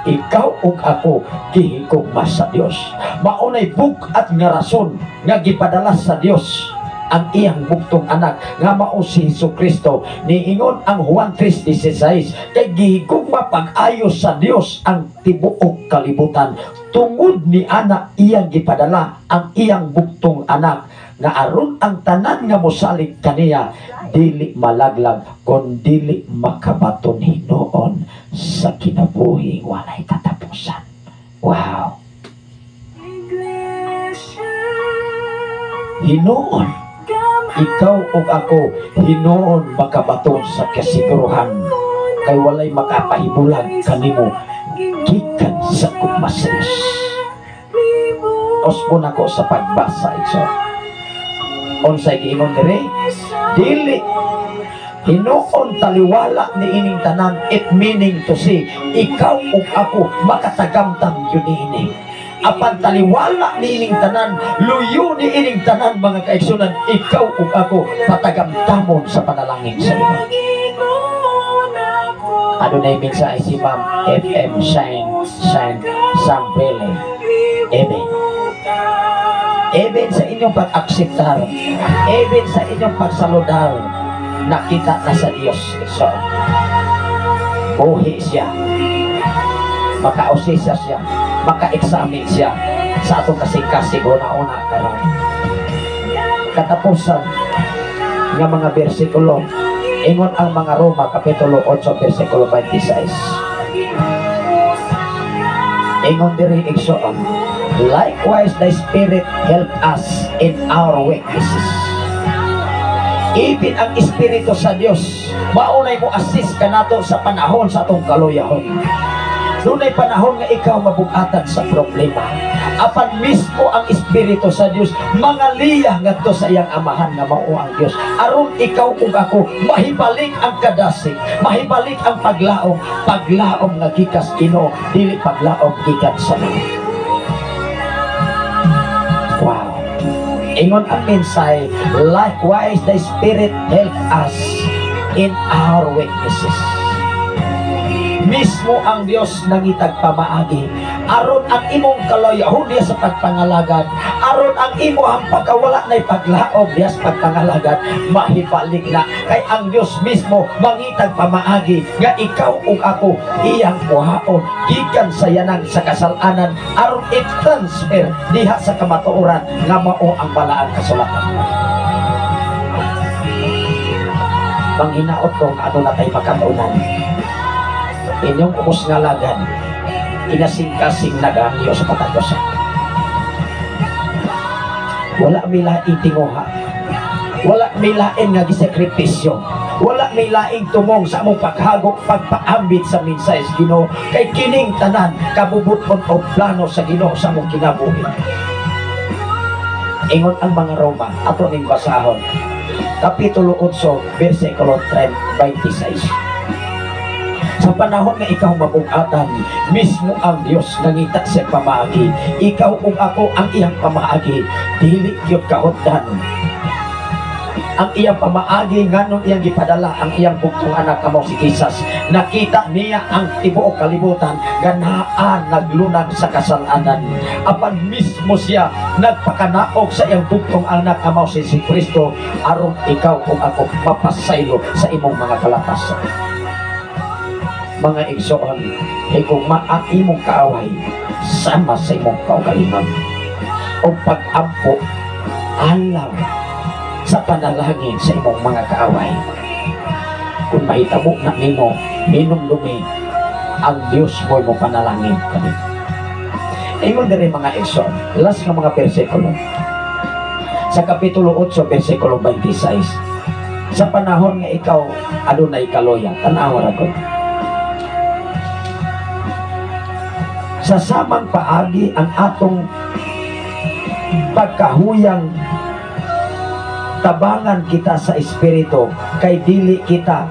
Ikaw ug ako gihigugma sa Dios. Maunay bugat nga rason nga gipadala sa Dios ang iyang bugtong anak nga mao si Jesucristo. Niingon ang Juan 3:16, kay gihigugma pag-ayo sa Dios ang tibuok kalibutan. Tungod ni anak iyang gipadala ang iyang bugtong anak nga aron ang tanan nga mosalig kaniya dili malaglag kon dili makabaton hinuon sa kinabuhi walay katapusan. Wow. Hinuon ikaw ug ako hinuon makabaton sa kasiguruhan kay walay makapahibulag kanimo gikan sa gugma sa Dios. Ospon ako sa pagbasa ito. Unsay giingon dire? Dili hinuon taliwala ni ining tanan, it meaning to say ikaw ug ako makatagamtang yun ini. Apan taliwala ni ining tanan, luyo ni ining tanan mga kaigsunan, ikaw ug ako patagamtamon sa panalangin sa Dios. Adunay mensahe si Ma'am FM Shine Sampele. Amen. Amen sa inyong pag-akseptar. Amen sa inyong pagsaludar. Nakita na sa Diyos. So, buhi siya. Makausisa siya. Maka-examine siya sa atong kasing-kasing una-una karon. Katapusan ng mga bersikulo, ingon ang mga Roma Kapitulo 8 versikulo 26. Ingon diri igsoon, likewise the Spirit help us in our weaknesses. Even ang Espiritu sa Dios maunay mo assist kanato sa panahon sa atong kaluyahon. Dunay panahon nga ikaw mabugatan sa problema. Apan mismo ang Espiritu sa Dios mangaliyah ngadto sa iyang amahan nga mao ang Dios. Aron ikaw ug ako mahibalik ang kadasig, mahibalik ang paglaom nga gikas Ginoo, dili paglaom gikan sa mga. Wow. Ingon ang mensahe, likewise the Spirit help us in our weaknesses. Mismo ang Dios nangitag pamaagi aron ang imong kalayaho diya sa pagpangalagad, aron ang imong pagkawala na paglaog diya sa pagpangalagad, mahibalik na kay ang Dios mismo mangitag pamaagi nga ikaw ug ako iyang kuhaon gikan sa yanang sa kasalanan aron i-transfer diha sa kamatuoran nga mao ang balaang kasulatan. Manghinaot ko ano na tayo makatunan inyong umusngalagan inasing-kasing nagangyo sa patagosan. Wala may laing tinguha, wala may laing nga gisakripisyo, wala may laing tumong sa among paghagok pagpaambit sa minsay sa Ginoo kay kining tanan kabubuton o plano sa Ginoo sa among kinabuhi. Ingon ang mga Roma ato ning basahon Kapitulo 8 versikulo 26. Sa panahon nga ikaw mabugatan, mismo ang Dios nangita sa pamaagi, ikaw ug ako ang iyang pamaagi, dili gyud kahutdan. Ang iyang pamaagi nganong iyang gipadala ang iyang bugtong anak kamo si Jesus. Nakita niya ang tibuok kalibutan ganaan naglunag sa kasalanan. Apan mismo siya nagpakanaog sa iyang bugtong anak kamo si Kristo aron ikaw ug ako mapasaylo sa imong mga kalatasan. Mga igsoon, kung ang imong kaaway sama sa imong kaugalingon o pag-ampo alaw sa panalangin sa imong mga kaaway. Kung mahitabo na nimo minumdumi ang Diyos mo panalangin kami. Ingon diri mga igsoon, last nga mga bersikulo sa Kapitulo 8 versikulo 26. Sa panahon nga ikaw adunay kaloya, tanawa ra ko. Sa samang paagi ang atong pagkahuyang tabangan kita sa espiritu kay dili kita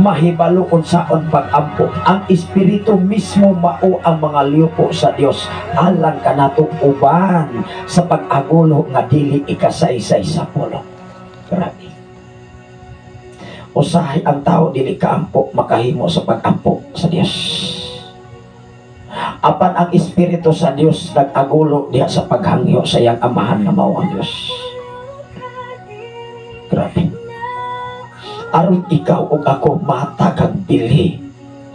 mahibalo kung saon pag-ampo. Ang espiritu mismo mao ang mga liupo sa Dios alang kanato uban sa pag-agulo nga dili ikasaysay sa pulo. Grabe. Usahay ang tao dili kaampo makahimo sa pag-ampo sa Dios. Apan ang espiritu sa Dios nag-agulo diha sa paghangyo sa iyang amahan nga mao ang Dios. Grabe. Aron ikaw ug ako matagag dili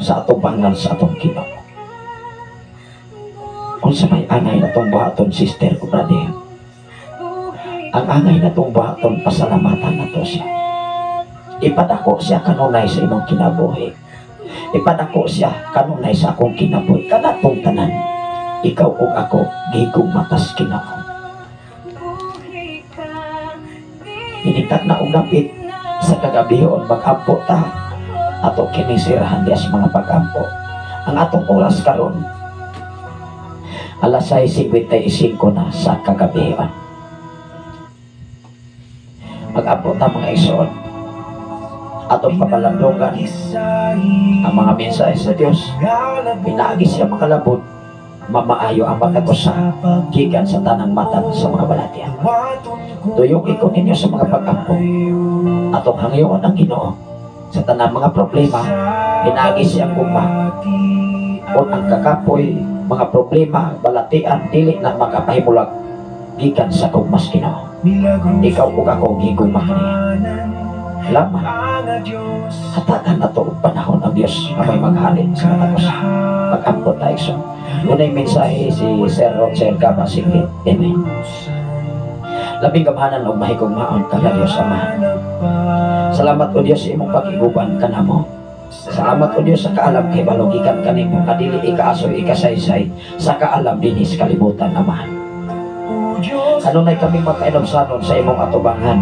sa atong bangal sa atong Ginoo. Unsa may angay natong buhaton sister ko brother? Ang angay natong buhaton pasalamatan nato siya. Ipadako siya kanunay sa imong kinabuhi. Ipadako siya kanunay sa akong kinabuhi. Kanatong tanan ikaw ug ako gigong matas Ginoo. Initat na og dapit sa kagabihon mag-ampo ta ato kinisirahan dias mga pag-ampo. Ang atong oras karon alas 6:55 na sa kagabihon. Mag-ampo ta mga igsoon. Atong papalandungan ang mga mensahe sa Dios. Pinaagi siya makalabot, mamaayo ang pagkakusa gikan sa tanang mata sa mga balatian. Tuyong ikon ninyo sa mga pag-ampo. Atong hangyoon ang Ginoo sa tanang mga problema. Pinaagi siya kuma. Kung ang kakapoy, mga problema, balatian, dili na makapahimulag gikan sa kugmas Ginoo. Ikaw ug ako giguma kaniya. Lamang hatagan na ito panahon ang Diyos na may maghalin sa katagos pag-ampo tayo. So, unay mensahe si Sir Roger Gabasigit. Amen. Labing gamhanan o mahigong maon kada Diyos Ama. Salamat o Diyos sa imong pag-iguban ka na mo. Salamat o Diyos sa kaalam kay balogikan kanimo kadili ikaasoy ikasaysay sa kaalam dinis kalibutan Ama. Kanunay kami magkainobsanon sa imong atubangan.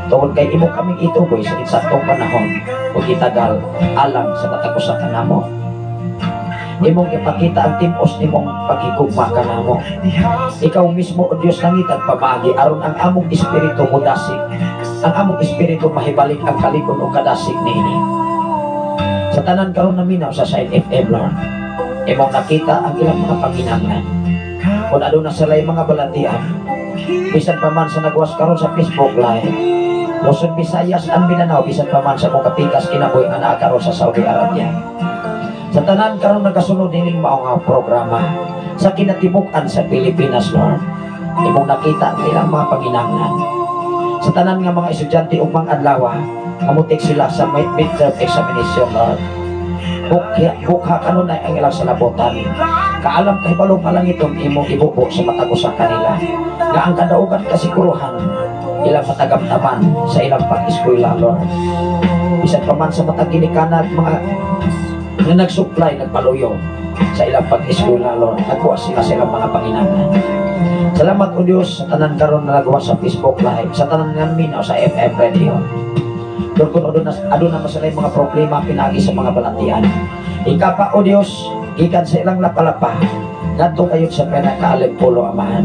Tungod kay imo kaming ituboy sa insaktong panahon o itagal alang sa katakusan kanamo. Imong ipakita ang timpos nimong pagigugma kanamo. Ikaw mismo o Diyos nangitag pamaagi aron ang among espiritu mudasig. Ang among espiritu mahibalik ang kalikon o kadasig niini. Sa tanan karon naminaw sa Side FM Lord, imong nakita ang ilang mga panginahanglan. Kung aduna sila mga balatian, bisan pa man sa nagwas karon sa Facebook Live, Luzon, Visayas, ang Mindanao, bisan pa man sa kong kapikas kinabuhi nga naa karon sa Saudi Arabia. Sa tanan karon nagasunod nining mao nga programa sa kinatibuk-an sa Pilipinas, Lord. Imong nakita ilang mga panginahanglan. Sa tanan nga mga estudyante ug mga adlaw, kamutik sila sa midterm examination, Lord. Bukha kanon ay ang ilang salabutan. Kaalam kahibalo pa lang itong imong ibubo sa mata ko sa kanila. Nga ang kadaugan kasiguruhan ilang matagamtaman sa ilang pag-eskwela, Lord. Bisan pa man sa matang ginikanan mga nga nag-supply, nagpaluyo sa ilang pag-eskwela, Lord. Nagkuha sila sa ilang mga panginahanglan. Salamat o Diyos sa tanan karon na nagawa sa Facebook Live, sa tanan namin o sa FM Radio. Lord, kung adun na masalay mga problema pinagi sa mga balantian. Ikapa o Diyos, gikan sa ilang lapalapa, ngadto kayo sa pinakaalimpulo, Amahan.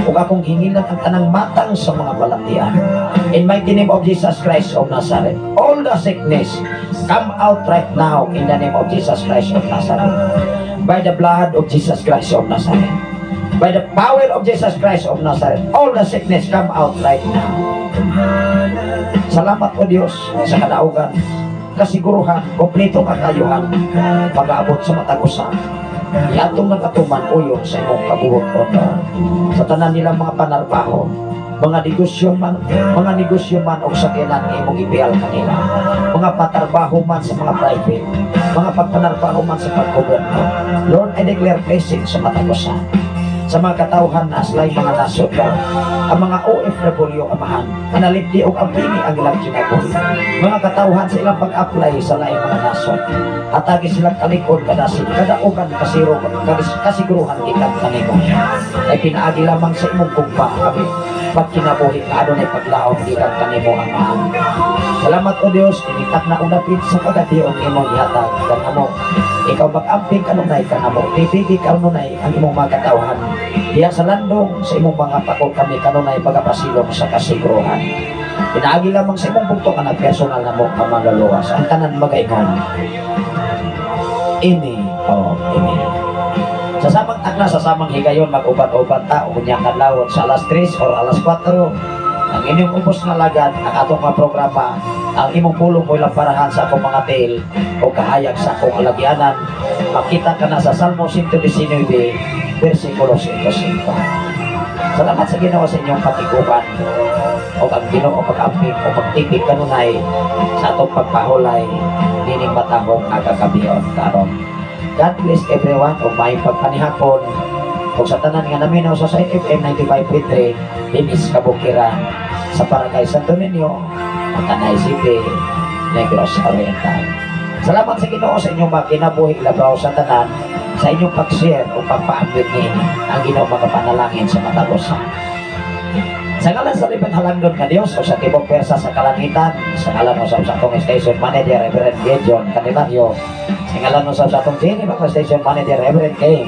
Ug akong hingilan ang tanang matang sa mga balantian. In mighty name of Jesus Christ of Nazareth, all the sickness come out right now in the name of Jesus Christ of Nazareth. By the blood of Jesus Christ of Nazareth. By the power of Jesus Christ of Nazareth, all the sickness come out right now. Salamat o Diyos sa kadaugan, kasiguruhan, kompleto kakayuhan, pag-aabot sa matagusan. Iatong nagatuman uyon sa imong kabuhot o sa tanan nilang mga panarbaho, mga negosyo man o sakinan imong ipiyal kanila, mga patarbaho man sa mga private, mga pagpanarbaho man sa paggoberno. Lord, I declare blessing sa matagusan. Sa mga katawhan na aslay mga nasod, Lord, ang mga OFW, Amahan, analipdi o ampini ang ilang ginagol. Mga katawhan sa ilang pag-apply sa laing mga nasod, atagi silang kalikod kadasi, kadaugan kasiguruhan ikan kanimo. Ay pinaagi lamang sa imong kumpa, kami, pagkinabuhi na adonay paglaom ikan kanimo, Amahan. Salamat o Diyos, tinitak na unapit sa kagationg imong ihatag, kanamo. Ikaw mag-amping kanunay kanamo, titigi kanunay ang imong mga katawhan. Diya sa landong sa imong mga pakol kami kanunay pagapasilong sa kasiguruhan. Pinaagi lamang sa imong bugto ka personal na mo kamagaluwas ang tanan magaingon. Ini sa samang takna sa samang higayon mag-ubat-ubat ta o kunyang kadlawon sa alas 3 or alas 4 ang inyong ubos na lagad ang atong mga programa, ang imong pulong mo ilang parahan sa akong mga tail o kahayag sa akong alagyanan. Makita ka na sa Salmo 119 versikulo 105. Salamat sa ginawa sa inyong patiguban o ang Ginoo pag-amping o pagtipig kanunay sa atong pagpahulay dining matahong agagabion karon. God bless everyone o may pagpanihapon o sa tanan nga naminaw sa FM 95.3 Dinis Kabukiran sa Barangay Santo Niño, Tanay City, Negros Oriental. Salamat sa Ginoo sa inyong mga kinabuhi labaw sa tanan, sa inyong pag-share o pagpaambit ni ang Ginoo mga panalangin sa matagusan. Sa ngalan sa liban halangdon nga Dios o sa tibok persa sa kalangitan, sa ngalan mo sa atong station manager Reverend Gideon Canilario, sa ngalan mo sa atong station manager Reverend King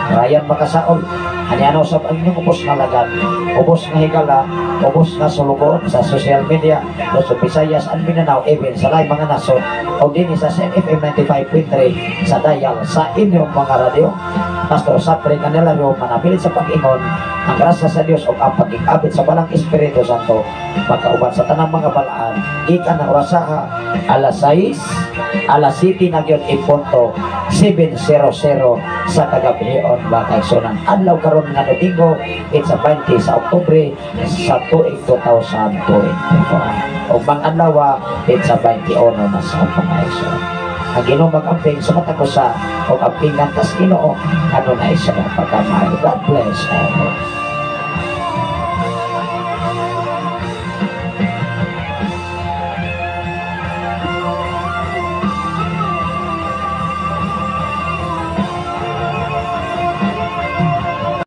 Ryan Makasaol, ano sa ang inyong ubos na lagan, ubos na higala, ubos na sulugon sa social media, Luzon, Visayas, and Mindanao, even sa laing mga nasod, o din sa FM 95.3 sa dial sa inyong mga radyo. Pastor Sapre Canilario, manabilit sa pag-ingon, ang grasya sa Dios o ang pag-ikabit sa balang Espiritu Santo, magkauban sa tanang mga balaan, ikan na orasaha, alas 6, alas 7 na yun, ipunto, 7:00 sa kagabion, bakay sunan. Adlaw karon nga Domingo, it's a 20 sa Oktubre, sa tuig 2024. O bang adlaw, it's a 21 na sa pangayson. Ang Ginoo mag-amping sa matagusa o ampingan tas Ginoo ano na isa pagkamay. God bless.